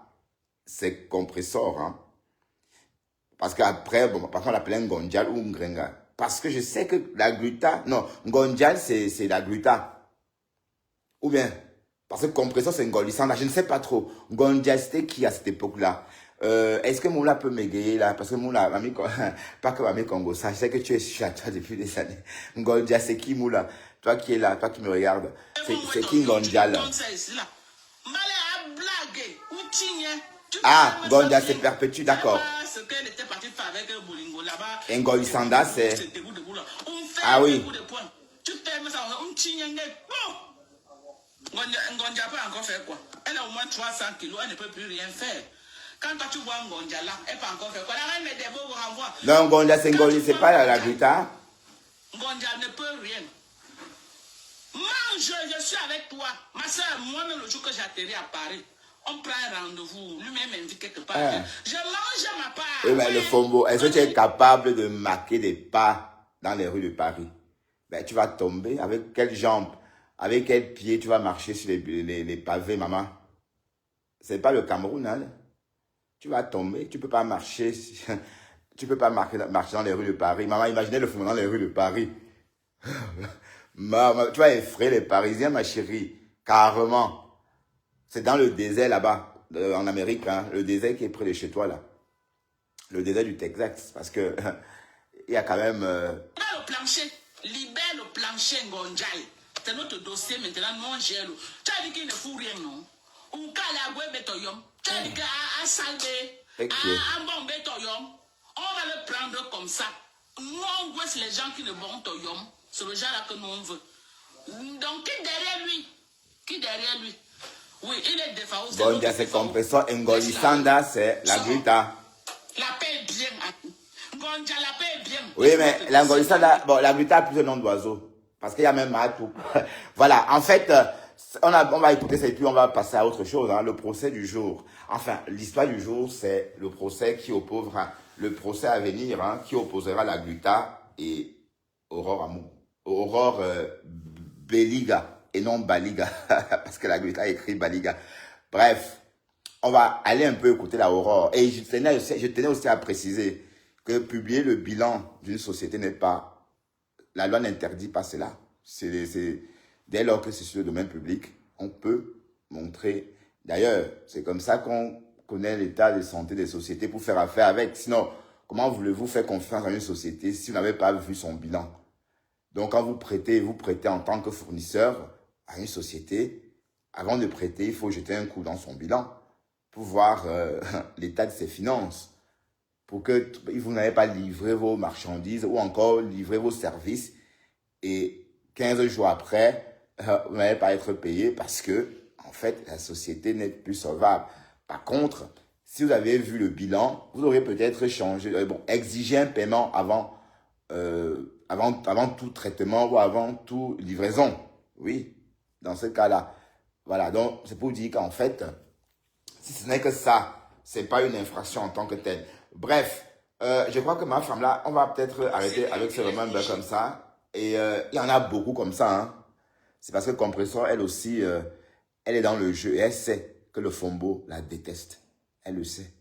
c'est compressor. Hein. Parce qu'après, bon, par contre, on l'appelait Ngonjal ou Ngrenga. Parce que je sais que la Gluta, non, Ngonjal, c'est la Gluta. Ou bien, parce que compressor, c'est Ngolissanda, je ne sais pas trop. Ngonjal, c'était qui à cette époque-là? Est-ce que Moula peut m'égayer là? Parce que Moula, pas que Mamie Congo, ça, je sais que tu es chez toi depuis des années. Ngonja, c'est qui Moula? Toi qui es là, toi qui me regardes. C'est qui Ngonja là? Ah, Ngonja, c'est perpétue, d'accord. Ngolissanda, c'est... Ah oui.
Ngonja peut encore faire quoi? Elle a au moins 300 kilos, elle ne peut plus rien faire. Quand toi tu vois Ngonja là, elle peut encore faire quoi? La reine des beaux vous renvoie.
Non, Ngonja, c'est pas la Gluta.
Ngonja ne peut rien. Mange, je suis avec toi. Ma soeur, moi-même, le jour que j'atterris à Paris, on prend un rendez-vous. Lui-même m'invite quelque part. Je mange ma part.
Oui, mais le Fombo, est-ce que tu es capable de marquer des pas dans les rues de Paris? Ben, tu vas tomber. Avec quelles jambes? Avec quel pied tu vas marcher sur les pavés, maman? C'est pas le Cameroun, hein? tu vas tomber, tu ne peux pas marcher. Tu ne peux pas marcher dans les rues de Paris. Maman, imaginez le phénomène dans les rues de Paris. Maman, tu vas effrayer les Parisiens, ma chérie. Carrément. C'est dans le désert là-bas, en Amérique, hein, le désert qui est près de chez toi là. Le désert du Texas. Parce que il y a quand même...
Libère le plancher. Libère le plancher, Ngonjai. C'est notre dossier maintenant, non gère. Tu as dit qu'il ne fout rien, non? Ou qu'à la gueule, bétoyom. Tu as dit qu'à salver, à bon bétoyom. On va le prendre comme ça. Nous, on gosse les gens qui ne vont pas. C'est le genre là que nous on veut. Donc, qui derrière lui? Qui derrière lui? Oui, il est défaut.
Bon, il y a ces compresseurs engolissanda, c'est la gluta.
La paix est bien. Gonja, la paix est bien.
Oui, mais l'engolissanda, bon, la gluta a plusieurs noms d'oiseaux. Parce qu'il y a même Matou. Voilà, en fait, on va écouter ça et puis on va passer à autre chose. Hein, le procès du jour. Enfin, l'histoire du jour, c'est le procès qui oppose, hein, le procès à venir, hein, qui opposera la gluta et Aurore Beliga et non Baliga. Parce que la gluta écrit Baliga. Bref, on va aller un peu écouter la Aurore. Et je tenais aussi à préciser que publier le bilan d'une société n'est pas... La loi n'interdit pas cela. Dès lors que c'est sur le domaine public, on peut montrer. D'ailleurs, c'est comme ça qu'on connaît l'état de santé des sociétés pour faire affaire avec. Sinon, comment voulez-vous faire confiance à une société si vous n'avez pas vu son bilan? Donc, quand vous prêtez en tant que fournisseur à une société. Avant de prêter, il faut jeter un coup dans son bilan pour voir l'état de ses finances. Pour que vous n'avez pas livré vos marchandises ou encore livré vos services et 15 jours après, vous n'allez pas être payé parce que, en fait, la société n'est plus solvable. Par contre, si vous avez vu le bilan, vous aurez peut-être exigé un paiement avant tout traitement ou avant toute livraison. Oui, dans ce cas-là. Voilà, donc c'est pour dire qu'en fait, si ce n'est que ça, c'est pas une infraction en tant que telle. Bref, je crois que ma femme là, on va peut-être arrêter avec ce remember comme ça. Et il y en a beaucoup comme ça. Hein. C'est parce que Compressor, elle aussi, elle est dans le jeu et elle sait que le Fombo la déteste. Elle le sait.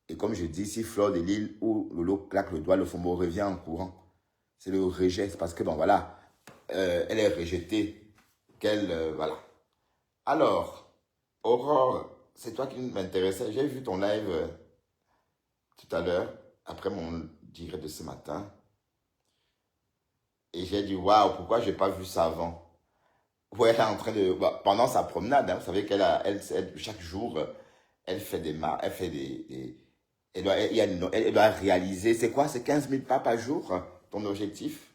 Et comme je dis, si Fleur de Lille ou Lolo claque le doigt, le Fombo revient en courant. C'est le rejet. C'est parce que, bon, voilà, elle est rejetée. Voilà. Alors, Aurore, c'est toi qui m'intéressais. J'ai vu ton live tout à l'heure, après mon direct de ce matin. Et j'ai dit, waouh, pourquoi je n'ai pas vu ça avant? Ouais, elle est en train de... pendant sa promenade, hein, vous savez chaque jour, elle fait elle doit réaliser, c'est quoi? C'est 15 000 pas par jour, ton objectif?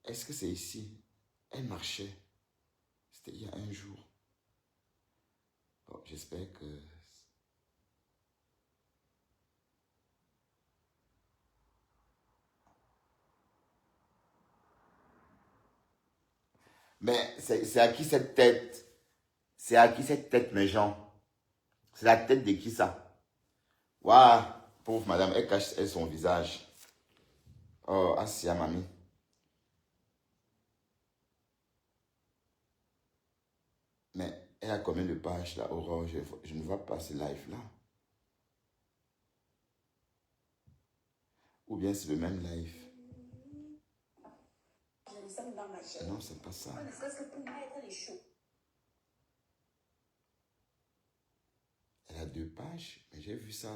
Est-ce que c'est ici? Elle marchait. C'était il y a un jour. Bon, j'espère que... Mais c'est à qui cette tête? C'est à qui cette tête, mes gens? C'est la tête de qui ça? Waouh, pauvre madame, elle cache son visage. Oh, Asia, mamie. Mais elle a combien de pages là, Aurore? Je ne vois pas ce live là. Ou bien c'est le même live. Non, c'est pas ça. Elle a 2 pages, mais j'ai vu ça.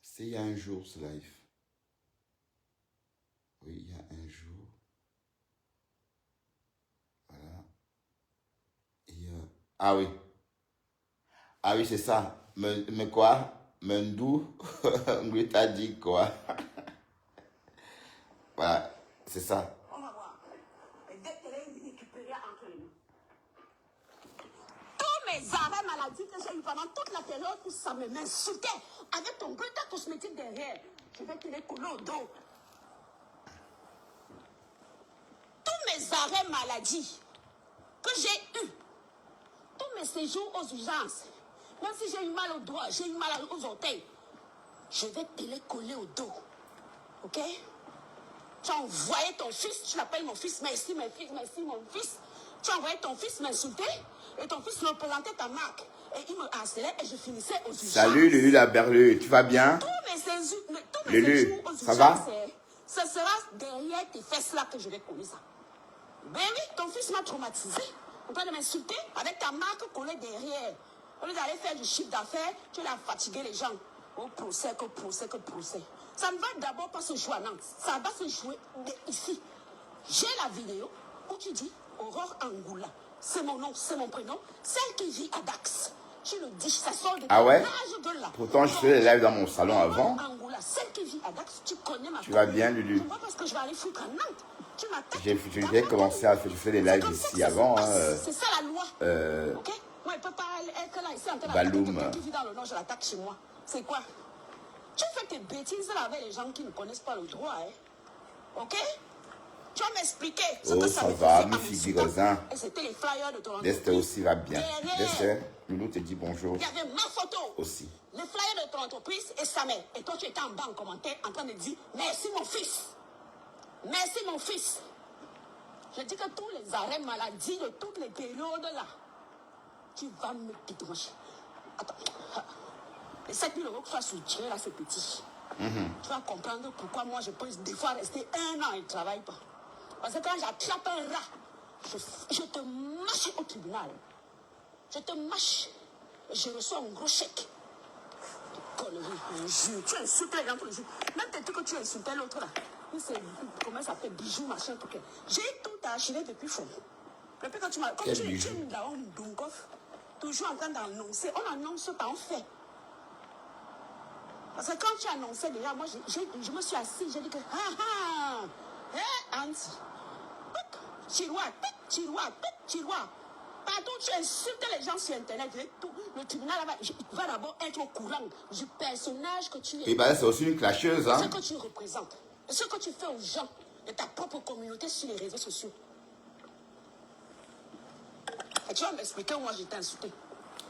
C'est il y a un jour ce live. Oui, il y a un jour. Voilà. Et ah oui. Ah oui, c'est ça. Mais quoi? Mendou, on t'a dit quoi? Voilà, c'est ça.
On va voir. Tous mes arrêts maladie que j'ai eu pendant toute la période où ça m'insultait avec ton bulletin cosmétique derrière, je vais te les coller au dos. Tous mes arrêts maladie que j'ai eu, tous mes séjours aux urgences, même si j'ai eu mal au doigt, j'ai eu mal aux orteils, je vais te les coller au dos. Ok? Tu as envoyé ton fils, tu l'appelles mon fils, merci mon fils. Tu as envoyé ton fils m'insulter et ton fils me présentait ta marque. Et il me harcelait et je finissais aux urgences.
Salut Lulu la berlue, tu vas bien?
Tous mes séjours
Lulu,
aux
ça
urgences,
va?
ce sera derrière tes fesses là que je vais coller ça. Ben oui, ton fils m'a traumatisé. En train de m'insulter avec ta marque collée derrière. Au lieu d'aller faire du chiffre d'affaires, tu l'as fatigué les gens. Oh, procès, que procès, que procès. Ça ne va d'abord pas se jouer à Nantes. Ça va se jouer ici. J'ai la vidéo où tu dis Aurore Angoula. C'est mon nom, c'est mon prénom. Celle qui vit à Dax. Tu le dis, ça sort de
Ah ouais?
l'âge de là.
Pourtant, je faisais les lives dans mon salon avant.
Angoula, celle qui vit à Dax, tu connais ma
Tu vas bien, Lulu?
Je vois parce que je vais aller foutre à Nantes. Tu m'attaques.
J'ai commencé à faire des lives ici avant.
C'est ça la loi. Ok? Moi, elle peut pas être là ici en train
Baloum.
quelqu'un qui vit dans le nord, je l'attaque chez moi. C'est quoi? Tu fais tes bêtises là avec les gens qui ne connaissent pas le droit, hein? Ok? Tu vas m'expliquer ce
Oh,
que
ça
me
va,
faisait
mes
à
filles
mes
Gozin.
Et c'était les flyers de ton
Deste
entreprise.
aussi va bien.
Derrière,
Deste, Loulou te dit bonjour
il y avait ma photo.
aussi.
Les flyers de ton entreprise et sa mère. Et toi, tu étais en bas en commentaire en train de dire merci mon fils. Merci mon fils. Je dis que tous les arrêts maladie de toutes les périodes là, tu vas me dédommager. Attends. Les 7 000 € que tu as soutirés là, c'est petit. Tu vas comprendre pourquoi moi je peux des fois rester 1 an et ne travaille pas. Parce que quand j'attrape un rat, je te mâche au tribunal. Je te mâche. Et je reçois un gros chèque. Connerie, je jure. Tu insultes les gens tous les jours. Même tes trucs que tu insultais l'autre là. Comment ça s'appelle? Bijoux, machin, tout. J'ai tout archivé depuis fond. Depuis que tu m'as. Comme tu es là, toujours en train d'annoncer. On annonce pas, on fait. Parce que quand tu annonçais déjà, moi, je me suis assise, j'ai dit que, Anti, tiroir, tiroir. Partout, tu insultes les gens sur Internet. Le tribunal va d'abord être au courant du personnage que tu es.
Et bah, c'est aussi une clasheuse, hein.
Ce que tu représentes. Et ce que tu fais aux gens de ta propre communauté sur les réseaux sociaux. Et tu vas m'expliquer où moi j'étais insulté.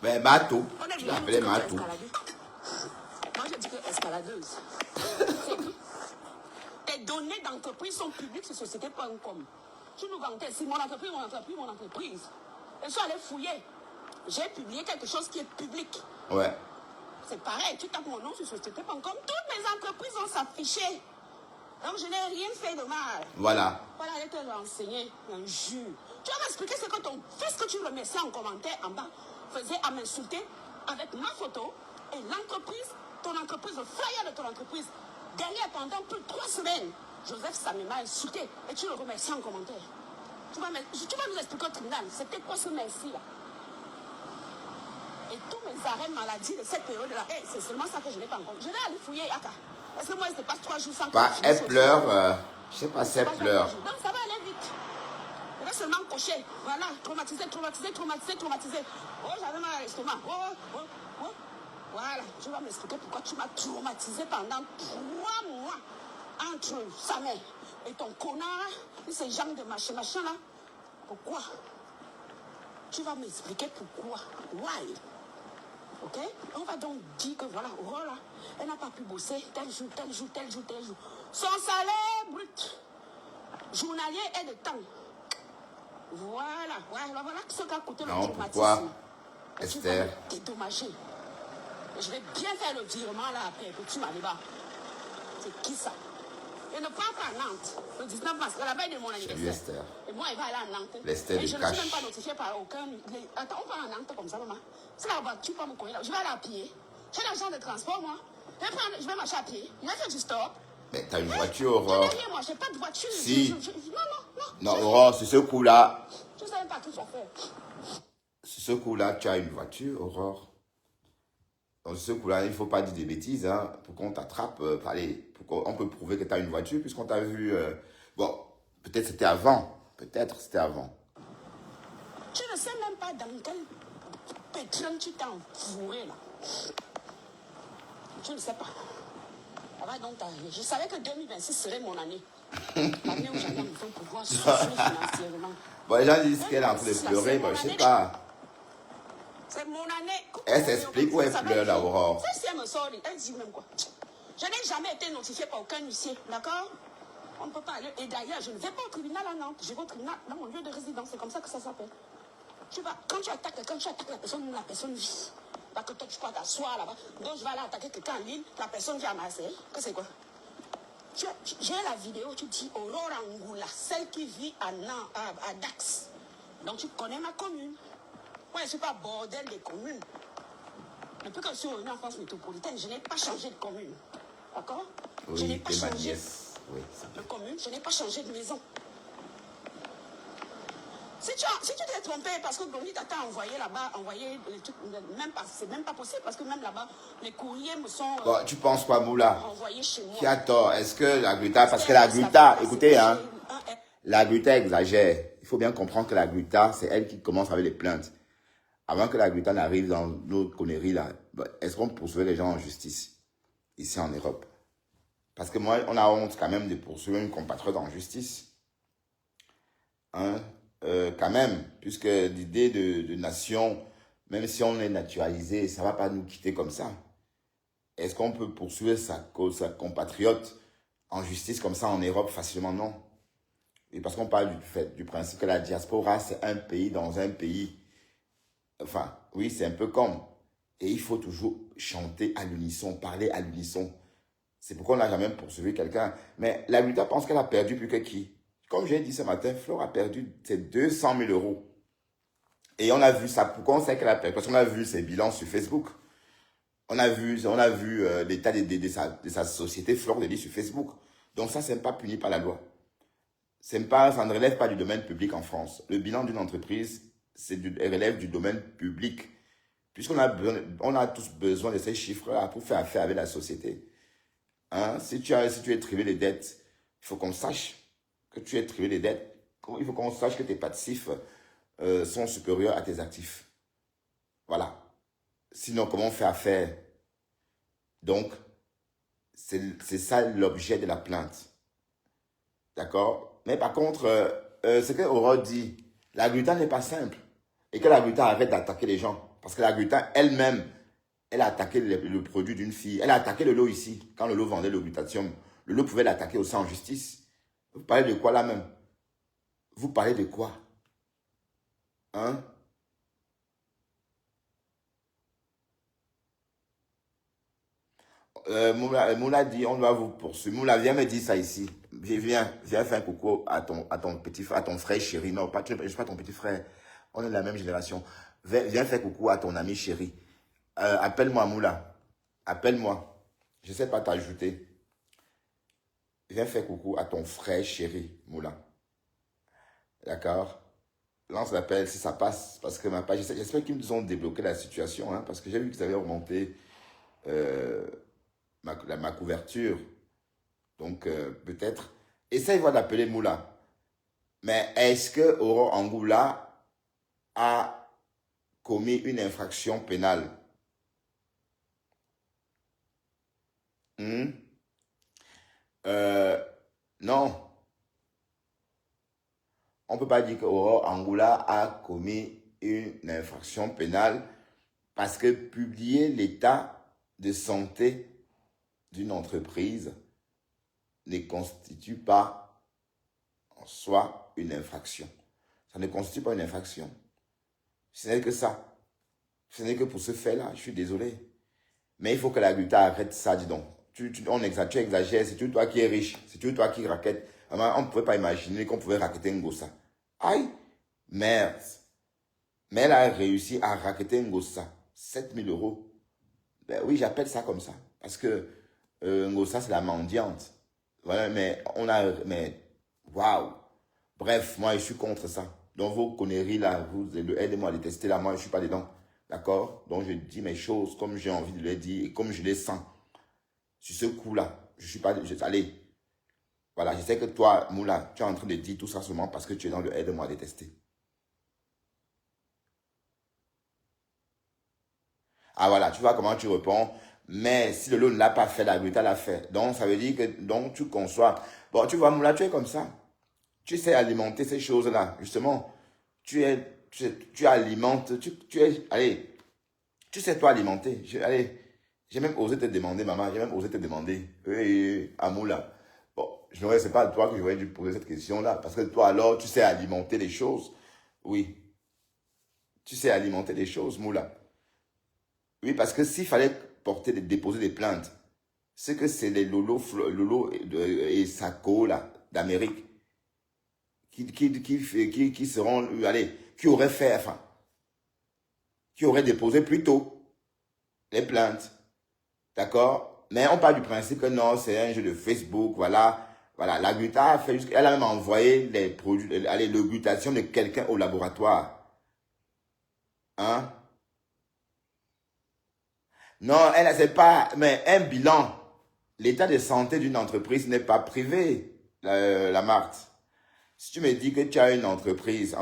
Ben, Mato. Tu l'appelais Mato.
Moi, je dis que escaladeuse. Tes données d'entreprise sont publiques sur société.com. Tu nous vantais, c'est mon entreprise. Et je suis allé fouiller. J'ai publié quelque chose qui est public.
Ouais.
C'est pareil, tu tapes mon nom sur société.com. Toutes mes entreprises vont s'afficher. Donc, je n'ai rien fait de mal.
Voilà.
Voilà, aller te renseigner, un jus. Tu vas m'expliquer ce que ton fils que tu remerciais en commentaire en bas faisait à m'insulter avec ma photo et l'entreprise, ton entreprise, le flyer de ton entreprise. Derrière, pendant plus de 3 semaines, Joseph Samé m'a insulté et tu le remercies en commentaire. Tu vas nous expliquer au tribunal, c'était quoi ce merci-là? Et tous mes arrêts maladie de cette période-là, c'est seulement ça que je n'ai pas encore. Je vais aller fouiller, Yaka. Parce que moi, je passe 3 jours sans...
Elle pleure, je sais pas si elle pleure.
Donc ça va aller vite. Je vais seulement cocher. Voilà, traumatisé. Oh, j'avais mal à l'estomac. Oh. Voilà, tu vas m'expliquer pourquoi tu m'as traumatisé pendant 3 mois entre sa mère et ton connard, ces gens de machin là. Pourquoi? Tu vas m'expliquer pourquoi. Why? Ok? On va donc dire que voilà, Aurore là, elle n'a pas pu bosser tel jour. Son salaire brut journalier est de temps. Voilà ce qu'a coûté le traumatisme.
Pourquoi, Esther?
T'es dommagé. Je vais bien faire le virement là après, que tu m'as là-bas. C'est qui ça? Et ne pars pas à Nantes le 19 mars, à la veille de mon anniversaire.
Esther.
Et moi, il va aller à Nantes.
L'Esther
et je
de
ne suis
cash.
même pas notifiée par aucun. Attends, on va à Nantes comme ça, maman. C'est la voiture, pas me connaître là. Je vais aller à pied. J'ai l'argent de transport, moi. Je vais marcher à pied. Il va faire du stop.
Mais t'as une voiture, Aurore.
Je n'ai rien, moi, j'ai pas de voiture.
Si.
Non.
Non, Aurore, c'est ce coup-là.
Je ne sais même pas tout ça faire.
C'est ce coup-là, tu as une voiture, Aurore. Dans ce coup-là, il ne faut pas dire des bêtises, hein, pour qu'on t'attrape. On peut prouver que tu as une voiture, puisqu'on t'a vu... Bon, peut-être c'était avant.
Tu ne sais même pas dans quel pétrin tu t'es enfourré, là. Tu ne sais pas. Ça va donc t'arriver. Je savais que 2026 serait mon année. L'année où j'allais enfin pouvoir souffrir financièrement.
Bon, les gens disent qu'elle est en train de pleurer, mais je ne sais pas.
C'est mon année.
Elle s'explique où elle pleure, la Aurore.
Ça, si elle me sort, elle dit même quoi. Je n'ai jamais été notifiée par aucun huissier, d'accord? On ne peut pas aller. Et d'ailleurs, je ne vais pas au tribunal à Nantes. Je vais au tribunal dans mon lieu de résidence. C'est comme ça que ça s'appelle. Quand tu attaques quelqu'un, tu attaques la personne vit. Parce que toi, tu crois t'asseoir là-bas. Donc, je vais aller attaquer quelqu'un en ligne, la personne vient à Marseille. Que c'est quoi? J'ai la vidéo, tu dis Aurore Angoula, celle qui vit à Dax. Donc, tu connais ma commune. Moi, je ne suis pas bordel des communes. Depuis que je suis revenue en France métropolitaine, je n'ai pas changé de commune. D'accord?
Oui,
Je n'ai pas changé
oui,
de commune, je n'ai pas changé de maison. Si tu t'es trompé parce que Blondie t'a envoyé là-bas, les trucs, c'est même pas possible parce que même là-bas, les courriers me sont
bon, tu penses quoi, Moula?
envoyés chez moi.
Qui a tort? Est-ce que la Gluta, parce que la Gluta, écoutez, hein, la Gluta exagère. Il faut bien comprendre que la Gluta, c'est elle qui commence avec les plaintes. Avant que la Gluta n'arrive dans nos conneries là, est-ce qu'on poursuivait les gens en justice ici en Europe? Parce que moi, on a honte quand même de poursuivre une compatriote en justice. Hein? Quand même, puisque l'idée de nation, même si on est naturalisé, ça ne va pas nous quitter comme ça. Est-ce qu'on peut poursuivre sa compatriote en justice comme ça en Europe facilement? Non. Et parce qu'on parle du principe que la diaspora, c'est un pays dans un pays. Enfin, oui, c'est un peu comme. Et il faut toujours chanter à l'unisson, parler à l'unisson. C'est pourquoi on n'a jamais poursuivi quelqu'un. Mais la Gluta pense qu'elle a perdu plus que qui? Comme j'ai dit ce matin, Flore a perdu ses 200 000 euros. Et on a vu ça. Pourquoi on sait qu'elle a perdu? Parce qu'on a vu ses bilans sur Facebook. On a vu l'état de sa société Flore de Lis sur Facebook. Donc ça, c'est pas puni par la loi. Ça ne relève pas du domaine public en France. Le bilan d'une entreprise, relève du domaine public. Puisqu'on a tous besoin de ces chiffres-là pour faire affaire avec la société. Hein? Si tu es trivé les dettes, il faut qu'on sache que tu es trivé les dettes. Il faut qu'on sache que tes passifs sont supérieurs à tes actifs. Voilà. Sinon, comment on fait affaire? Donc, c'est ça l'objet de la plainte. D'accord? Mais par contre, ce que Aurore dit, la Gluta n'est pas simple. Et que la Gluta arrête d'attaquer les gens. Parce que la Gluta elle-même, elle a attaqué le produit d'une fille. Elle a attaqué le lot ici. Quand le lot vendait le glutatium, le lot pouvait l'attaquer aussi en justice. Vous parlez de quoi là même? Vous parlez de quoi? Hein? Moula dit, on doit vous poursuivre. Moula, viens me dire ça ici. Viens faire un coucou à ton frère chéri. Non, je ne suis pas ton petit frère. On est de la même génération. Viens faire coucou à ton ami chéri. Appelle-moi, Moula. Appelle-moi. Je ne sais pas t'ajouter. Viens faire coucou à ton frère chéri, Moula. D'accord? Lance l'appel si ça passe. Parce que ma page, j'espère qu'ils nous ont débloqué la situation. Hein, parce que j'ai vu qu'ils avaient augmenté ma couverture. Donc, peut-être. Essaye-moi d'appeler Moula. Mais est-ce que Aurore Angoula a commis une infraction pénale? Non. On ne peut pas dire qu'Aurore Angoula a commis une infraction pénale parce que publier l'état de santé d'une entreprise ne constitue pas en soi une infraction. Ça ne constitue pas une infraction. Ce n'est que ça. Ce n'est que pour ce fait-là. Je suis désolé. Mais il faut que la Gluta arrête ça, dis donc. Tu exagères. C'est toi qui es riche. C'est toi qui raquettes. On ne pouvait pas imaginer qu'on pouvait raqueter Ngossa. Aïe, merde. Mais elle a réussi à raqueter Ngossa. 7 000 euros. Ben oui, j'appelle ça comme ça. Parce que Ngossa, c'est la mendiante. Voilà, mais waouh. Bref, moi, je suis contre ça. Donc, vos conneries là, aidez-moi à les tester là. Moi, je ne suis pas dedans. D'accord? Donc, je dis mes choses comme j'ai envie de les dire et comme je les sens. Sur ce coup-là, je ne suis pas... allez. Voilà, je sais que toi, Moula, tu es en train de dire tout ça seulement parce que tu es dans le aide-moi à détester. Ah voilà, tu vois comment tu réponds. Mais si le lot ne l'a pas fait, la Gluta l'a fait. Donc, ça veut dire que donc, tu conçois. Bon, tu vois, Moula, tu es comme ça. Tu sais alimenter ces choses-là. Justement, tu alimentes. Allez, tu sais toi alimenter. Allez, j'ai même osé te demander, maman, j'ai même osé te demander. À Moula. Bon, je ne sais pas à toi que j'aurais dû poser cette question-là. Parce que toi, alors, tu sais alimenter les choses. Oui. Tu sais alimenter les choses, Moula. Oui, parce que s'il fallait déposer des plaintes, c'est que c'est les Lolo et Sako, là, d'Amérique, qui seront, allez, qui auraient fait, enfin, qui auraient déposé plus tôt les plaintes. D'accord? Mais on parle du principe que non, c'est un jeu de Facebook, voilà. Voilà, la Guta a fait elle a même envoyé les produits, allez, le glutation de quelqu'un au laboratoire. Hein? Non, elle, c'est pas, mais un bilan. L'état de santé d'une entreprise n'est pas privé, la Marthe. Si tu me dis que tu as une entreprise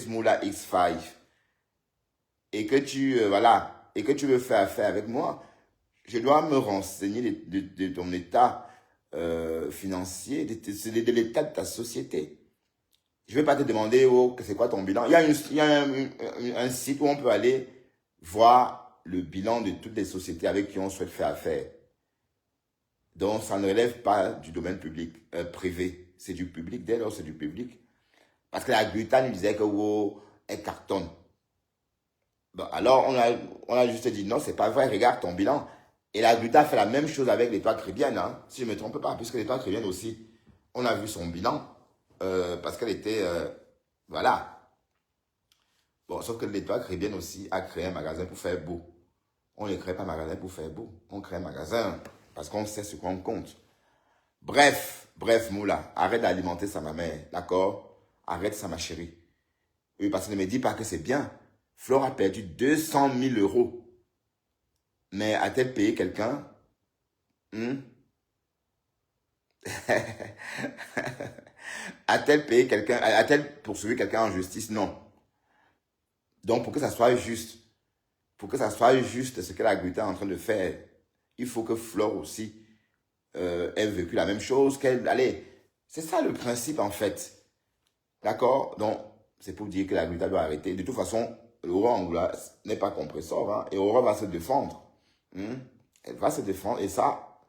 Moula X5, et que voilà, et que tu veux faire affaire avec moi, je dois me renseigner de ton état financier, de l'état de ta société. Je ne vais pas te demander, oh, c'est quoi ton bilan. Il y a un site où on peut aller voir le bilan de toutes les sociétés avec qui on souhaite faire affaire. Donc, ça ne relève pas du domaine public, privé. C'est du public, dès lors c'est du public. Parce que la Guta nous disait que, oh, elle cartonne. Bon, alors, on a juste dit, non, c'est pas vrai, regarde ton bilan. Et la Guta fait la même chose avec l'Étoile Caribbean, hein, si je ne me trompe pas, puisque l'Étoile Caribbean aussi, on a vu son bilan, parce qu'elle était, voilà. Bon, sauf que l'Étoile Caribbean aussi a créé un magasin pour faire beau. On ne crée pas un magasin pour faire beau, on crée un magasin parce qu'on sait ce qu'on compte. Bref, Moula, arrête d'alimenter ça, ma mère, d'accord? Arrête ça, ma chérie. Oui, parce que ne me dis pas que c'est bien. Flore a perdu 200 000 euros. Mais a-t-elle payé quelqu'un? A-t-elle payé quelqu'un? A-t-elle poursuivi quelqu'un en justice? Non. Donc, pour que ça soit juste, ce que la Guta est en train de faire, il faut que Flore aussi ait vécu la même chose qu'elle. Allez, c'est ça le principe en fait. D'accord? Donc, c'est pour dire que la Guta doit arrêter. De toute façon, Aurore Angoula n'est pas compresseur, hein, et Aurore va se défendre. Elle va se défendre, et ça,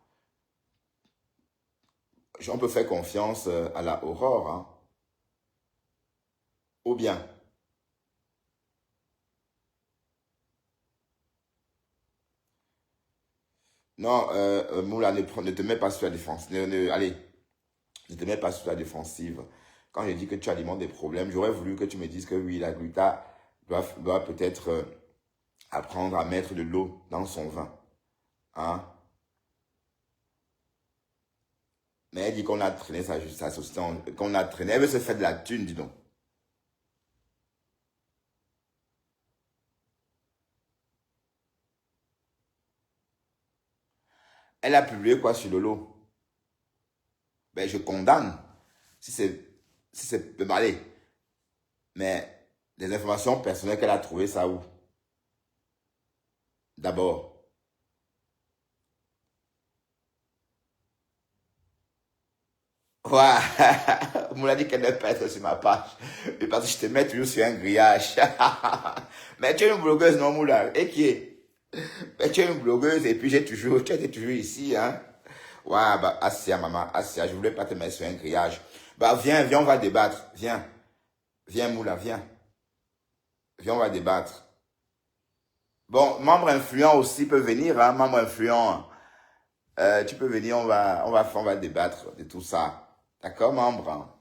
on peut faire confiance à la Aurore. Hein. Ou bien. Non, Moula, ne te mets pas sur la défense. Allez, ne te mets pas sur la défensive. Quand je dis que tu alimentes des problèmes, j'aurais voulu que tu me dises que oui, la Gluta doit peut-être apprendre à mettre de l'eau dans son vin. Hein? Mais elle dit qu'on a traîné sa société, qu'on a traîné. Elle veut se faire de la thune, dis donc. Elle a publié quoi sur Lolo? Ben, je condamne. Si c'est, allez. Mais les informations personnelles qu'elle a trouvées, ça où? D'abord. Ouais, Moula dit qu'elle ne peut pas être sur ma page. Et parce que je te mets toujours sur un grillage. Mais tu es une blogueuse, non, Moula? Et qui est? Mais tu es une blogueuse et puis tu étais toujours ici, hein? Ouais, bah, Assia, maman, Assia, je voulais pas te mettre sur un grillage. Bah, viens, on va débattre. Viens. Viens, Moula, viens. Viens, on va débattre. Bon, membre influent aussi peut venir, hein, membre influent. Tu peux venir, on va débattre de tout ça. D'accord, membre? Hein?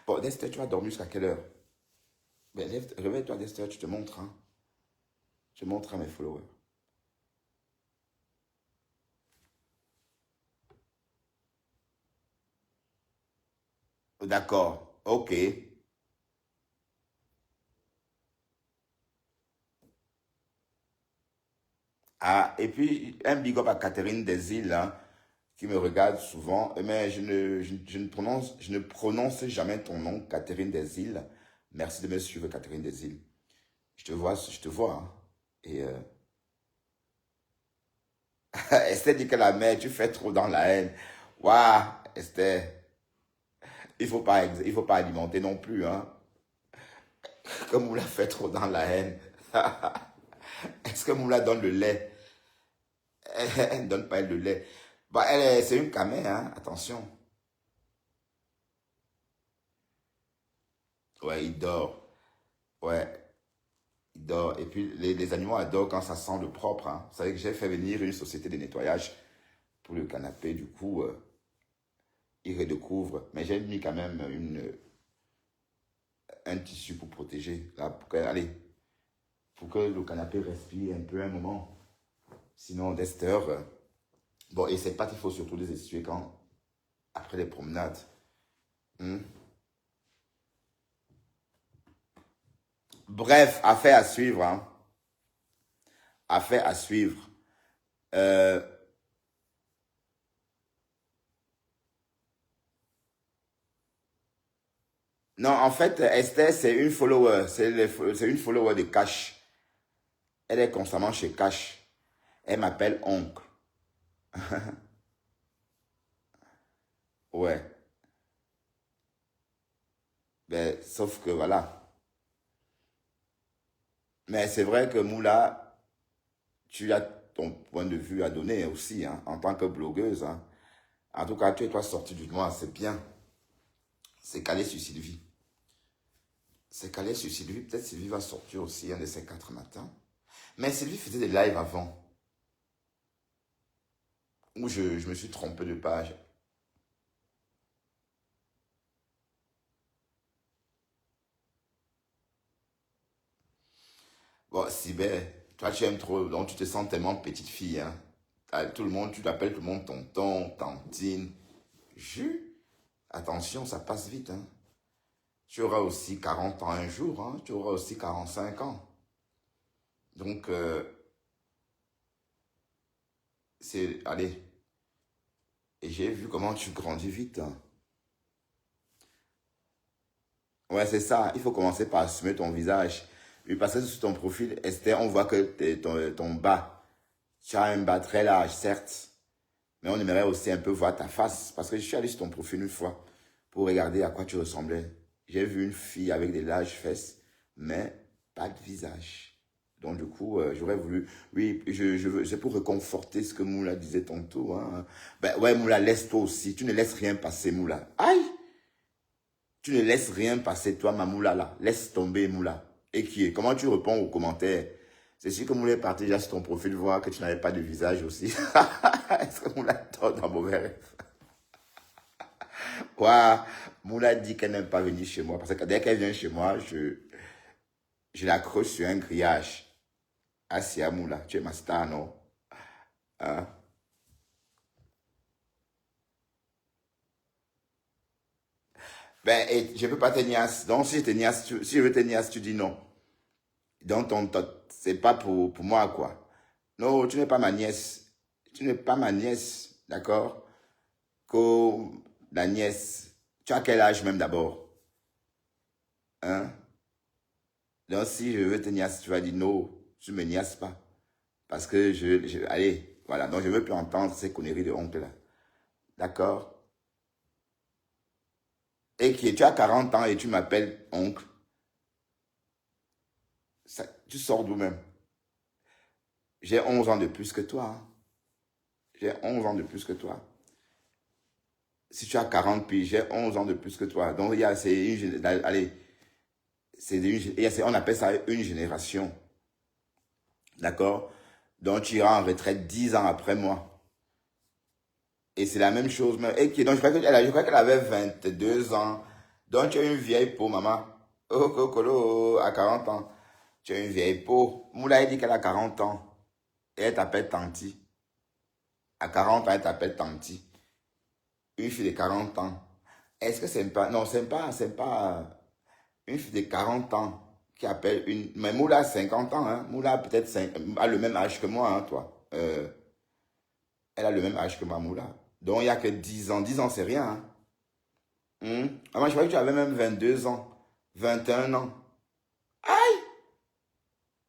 Bon, Dexter, tu vas dormir jusqu'à quelle heure? Ben, réveille-toi, Dexter, tu te montres, hein. Je montre à mes followers. D'accord, ok. Ah, et puis, un big up à Catherine Desil, hein, qui me regarde souvent, mais je ne prononce jamais ton nom, Catherine Desil. Merci de me suivre, Catherine Desil. Je te vois, hein. Et Esther dit que la mère, tu fais trop dans la haine. Waouh, Esther, il faut pas alimenter non plus, hein. Comme on l'a fait trop dans la haine. Est-ce que Moula donne le lait? Elle ne donne pas le lait. Bah, c'est une camée, hein, attention. Ouais, il dort. Ouais, il dort. Et puis, les animaux adorent quand ça sent le propre. Hein. Vous savez que j'ai fait venir une société de nettoyage pour le canapé. Du coup, il redécouvre. Mais j'ai mis quand même un tissu pour protéger. Là, allez, pour que le canapé respire un peu un moment. Sinon, Dexter, bon, et c'est pas qu'il faut surtout les essuyer quand, après les promenades. Hmm. Bref, affaire à suivre. Hein. Affaire à suivre. Euh, non, en fait, Esther, c'est une follower. C'est une follower de Cash. Elle est constamment chez Cash. Elle m'appelle oncle. Ouais. Ben, sauf que voilà. Mais c'est vrai que Moula, tu as ton point de vue à donner aussi, hein, en tant que blogueuse. Hein. En tout cas, tu es toi sorti du noir, c'est bien. C'est calé sur Sylvie. C'est calé sur Sylvie. Peut-être Sylvie va sortir aussi un de ces 4 matins. Mais Sylvie faisait des lives avant. Où je me suis trompé de page. Bon, Sybelle, toi tu aimes trop, donc tu te sens tellement petite fille. Hein. Tout le monde, tu t'appelles tout le monde tonton, tantine. Jus. Attention, ça passe vite. Hein. Tu auras aussi 40 ans un jour. Hein. Tu auras aussi 45 ans. Donc, c'est... Allez. Et j'ai vu comment tu grandis vite. Hein. Ouais, c'est ça. Il faut commencer par assumer ton visage. Et parce que sur ton profil, Esther, on voit que ton bas, tu as un bas très large, certes. Mais on aimerait aussi un peu voir ta face. Parce que je suis allé sur ton profil une fois pour regarder à quoi tu ressemblais. J'ai vu une fille avec des larges fesses, mais pas de visage. Donc du coup, j'aurais voulu... Oui, c'est pour réconforter ce que Moula disait tantôt. Hein. Ben ouais, Moula, laisse-toi aussi. Tu ne laisses rien passer, Moula. Aïe! Tu ne laisses rien passer, toi, ma Moula, là. Laisse tomber, Moula. Et qui est? Comment tu réponds aux commentaires? C'est sûr que Moula est parti déjà sur ton profil voir que tu n'avais pas de visage aussi. Est-ce que Moula dort dans mauvais rêve? Ouah, Moula dit qu'elle n'aime pas venir chez moi. Parce que dès qu'elle vient chez moi, je l'accroche sur un grillage. Asia Moula, tu es ma star, non? Hein? Ben, et je ne peux pas te niasse. Donc, si je te niasse, si je veux te niasse, tu dis non. Donc, c'est pas pour moi, quoi. Non, tu n'es pas ma nièce. Tu n'es pas ma nièce, d'accord? Comme la nièce. Tu as quel âge même d'abord? Hein? Donc, si je veux te niasse, tu vas dire non, tu ne me niasses pas. Parce que allez, voilà. Donc, je ne veux plus entendre ces conneries de oncle là. D'accord? Et tu as 40 ans et tu m'appelles oncle. Tu sors d'où même? J'ai 11 ans de plus que toi. Hein. J'ai 11 ans de plus que toi. Si tu as 40 puis j'ai 11 ans de plus que toi. Donc, allez, on appelle ça une génération. D'accord? Donc, tu iras en retraite 10 ans après moi. Et c'est la même chose. Donc, je crois qu'elle avait 22 ans. Donc, tu as une vieille peau, maman. Oh, cocolo, à 40 ans. Tu as une vieille peau. Moula, elle dit qu'elle a 40 ans. Et elle t'appelle Tanti. À 40 ans, elle t'appelle Tanti. Une fille de 40 ans. Est-ce que c'est pas... Non, c'est pas une fille de 40 ans qui appelle une... Mais Moula a 50 ans, hein. Moula a peut-être a le même âge que moi, hein, toi. Elle a le même âge que ma Moula. Donc, il n'y a que 10 ans. 10 ans, c'est rien, hein. Ah, moi, je croyais que tu avais même 22 ans. 21 ans. Aïe!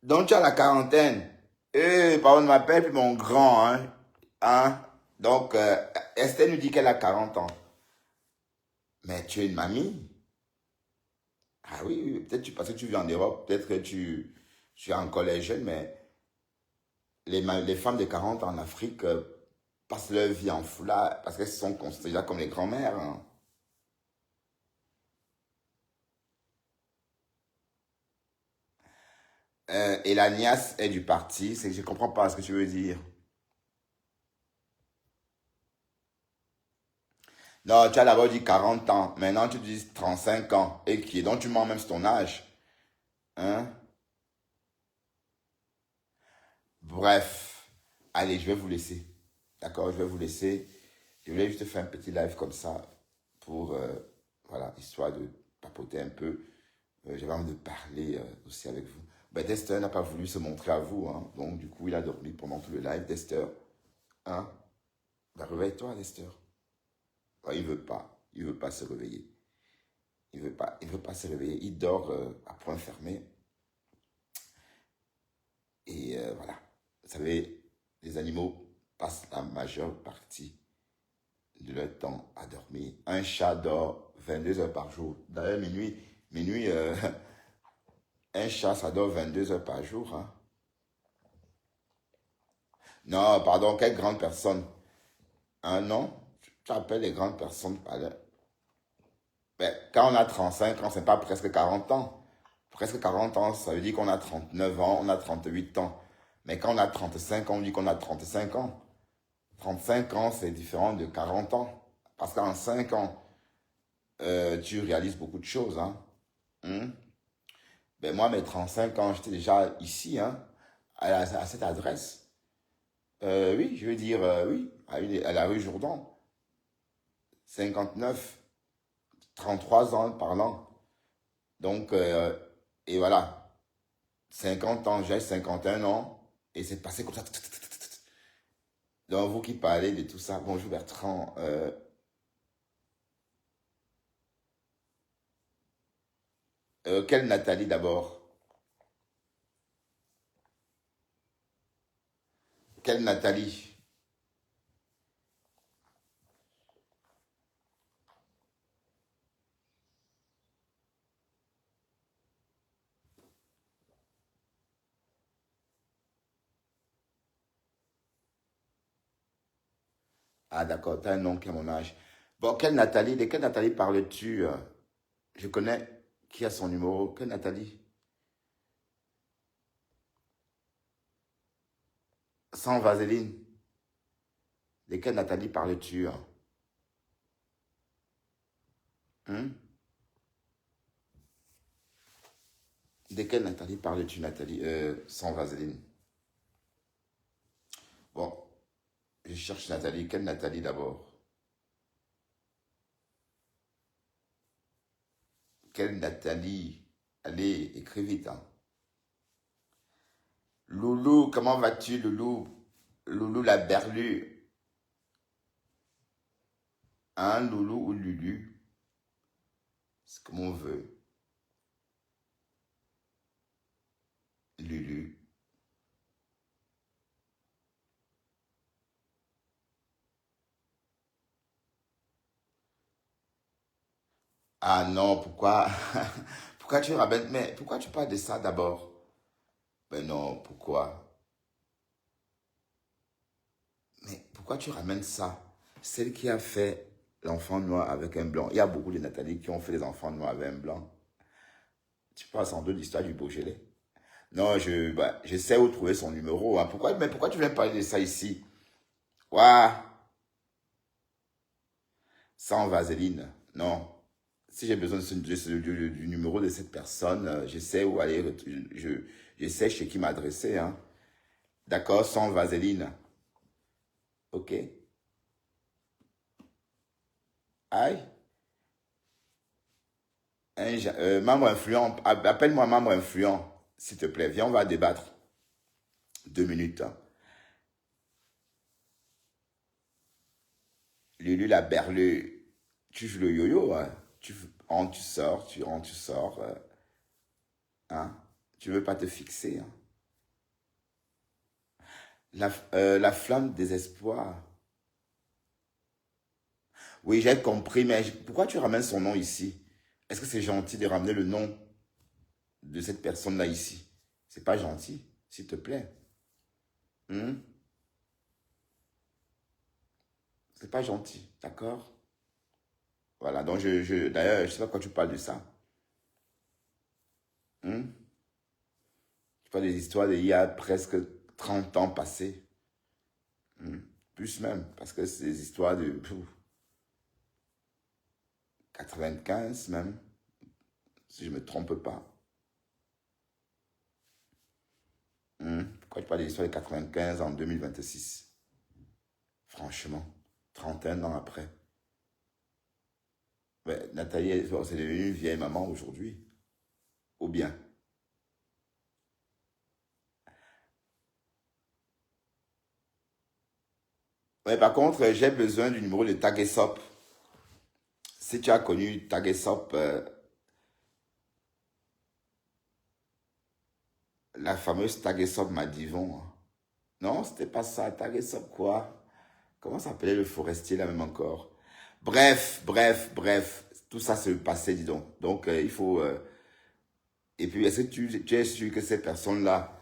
Donc, tu as la quarantaine. Par contre, m'appelle plus mon grand, hein. Hein? Donc, Esther nous dit qu'elle a 40 ans. Mais tu es une mamie. Ah oui, oui, peut-être parce que tu vis en Europe, peut-être que tu es encore les jeunes, mais les femmes de 40 ans en Afrique passent leur vie en foulard parce qu'elles sont considérées comme les grands-mères. Hein. Et la nièce est du parti. C'est que je comprends pas ce que tu veux dire. Non, tu as d'abord dit 40 ans. Maintenant, tu dis 35 ans. Et qui est donc tu mens même sur ton âge. Hein? Bref. Allez, je vais vous laisser. D'accord, je vais vous laisser. Je voulais juste faire un petit live comme ça pour, voilà, histoire de papoter un peu. J'avais envie de parler aussi avec vous. Ben, Dexter n'a pas voulu se montrer à vous, hein. Donc, du coup, il a dormi pendant tout le live, Dexter. Hein? Ben, réveille-toi, Dexter. Ben, il veut pas se réveiller. Il veut pas se réveiller. Il dort à point fermé. Et voilà. Vous savez, les animaux passent la majeure partie de leur temps à dormir. Un chat dort 22 heures par jour. D'ailleurs, minuit, un chat, ça dort 22 heures par jour. Hein. Non, pardon, quelle grande personne? Un non? Tu appelles les grandes personnes par là. Ben, quand on a 35 ans, c'est pas presque 40 ans. Presque 40 ans, ça veut dire qu'on a 39 ans, on a 38 ans. Mais quand on a 35 ans, on dit qu'on a 35 ans. 35 ans, c'est différent de 40 ans. Parce qu'en 5 ans, tu réalises beaucoup de choses. Hein. Hmm? Ben moi, mes 35 ans, j'étais déjà ici, hein, à cette adresse. Oui, je veux dire, oui, à la rue Jourdan. 59, 33 ans parlant. Donc, et voilà, 50 ans, j'ai 51 ans, et c'est passé comme ça. Donc, vous qui parlez de tout ça, bonjour Bertrand. Quelle Nathalie d'abord? Quelle Nathalie? Ah, d'accord, t'as un nom qui a mon âge. Bon, quelle Nathalie? De quelle Nathalie parles-tu? Je connais qui a son numéro. Quelle Nathalie? Sans vaseline. De quelle Nathalie parles-tu? Hein? De quelle Nathalie parles-tu, Nathalie? Sans vaseline. Bon, je cherche Nathalie. Quelle Nathalie d'abord? Quelle Nathalie? Allez, écris vite, hein. Loulou, comment vas-tu, Loulou? Loulou la berlue. Hein, Loulou ou Lulu? C'est comme on veut. Lulu. Ah non, pourquoi? Pourquoi tu ramènes? Mais pourquoi tu parles de ça d'abord? Ben non, pourquoi? Mais pourquoi tu ramènes ça? Celle qui a fait l'enfant noir avec un blanc. Il y a beaucoup de Nathalie qui ont fait des enfants noirs avec un blanc. Tu parles sans doute de l'histoire du Beaujolais. Non, je sais où trouver son numéro. Hein. Mais pourquoi tu viens parler de ça ici? Ouah, sans vaseline. Non. Si j'ai besoin du numéro de cette personne, je sais où aller. Je sais chez qui m'adresser. Hein. D'accord, sans vaseline. Ok. Aïe. Membre influent. Appelle-moi membre influent, s'il te plaît. Viens, on va débattre. 2 minutes. Hein. Lulu la berlue. Tu joues le yo-yo. Hein. Tu rentres, tu sors, tu rentres, tu sors. Hein. Tu veux pas te fixer. Hein. La flamme des espoirs. Oui, j'ai compris, mais pourquoi tu ramènes son nom ici? Est-ce que c'est gentil de ramener le nom de cette personne-là ici? C'est pas gentil, s'il te plaît. Hmm? C'est pas gentil, d'accord? Voilà, donc d'ailleurs, je sais pas pourquoi tu parles de ça. Hmm? pas des histoires d'il y a presque 30 ans passés. Plus même, parce que c'est des histoires de 95 même, si je ne me trompe pas. Pourquoi je parle des histoires de 95 en 2026? Franchement, 31 ans après. Ouais, Nathalie, c'est devenu une vieille maman aujourd'hui. Ou bien. Ouais, par contre, j'ai besoin du numéro de Tagesop. Si tu as connu Tagesop, la fameuse Tagesop Madivon. Hein. Non, c'était pas ça. Tagesop quoi? Comment s'appelait le forestier là même encore? Bref. Tout ça se passait, dis donc. Donc, il faut... Et puis, est-ce que tu es sûr que ces personnes-là,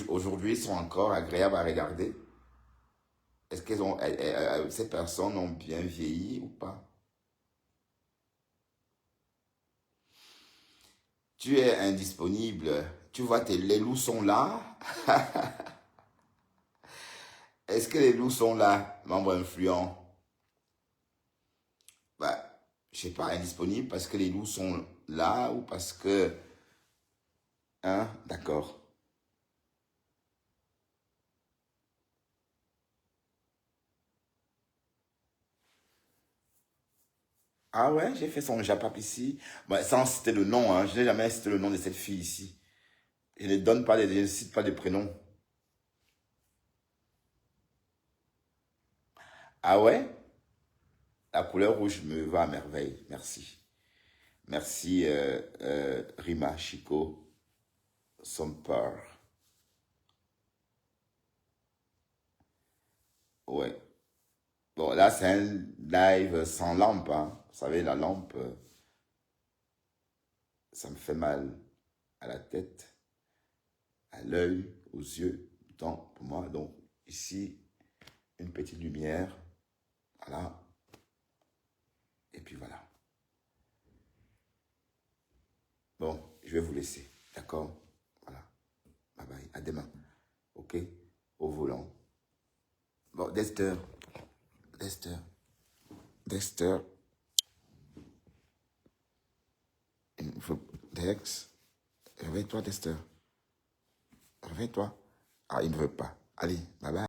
aujourd'hui, sont encore agréables à regarder? Est-ce qu'elles ont... ces personnes ont bien vieilli ou pas? Tu es indisponible. Tu vois, les loups sont là. Est-ce que les loups sont là, membres influents? Bah, je sais pas, indisponible parce que les loups sont là ou parce que... Hein? D'accord. Ah ouais, j'ai fait son Japap ici. Bah, sans citer le nom, hein. Je n'ai jamais cité le nom de cette fille ici. Je ne donne pas je ne cite pas de prénom. Ah ouais? La couleur rouge me va à merveille. Merci. Merci, Rima, Chico, Somper. Ouais. Bon, là, c'est un live sans lampe, hein. Vous savez, la lampe, ça me fait mal à la tête, à l'œil, aux yeux, donc pour moi. Donc, ici, une petite lumière. Voilà. Et puis voilà. Bon, je vais vous laisser. D'accord? Voilà. Bye bye. À demain. OK? Au volant. Bon, Dexter. Dexter. Dexter. Dex. Réveille-toi, Dexter. Réveille-toi. Ah, il ne veut pas. Allez, bye bye.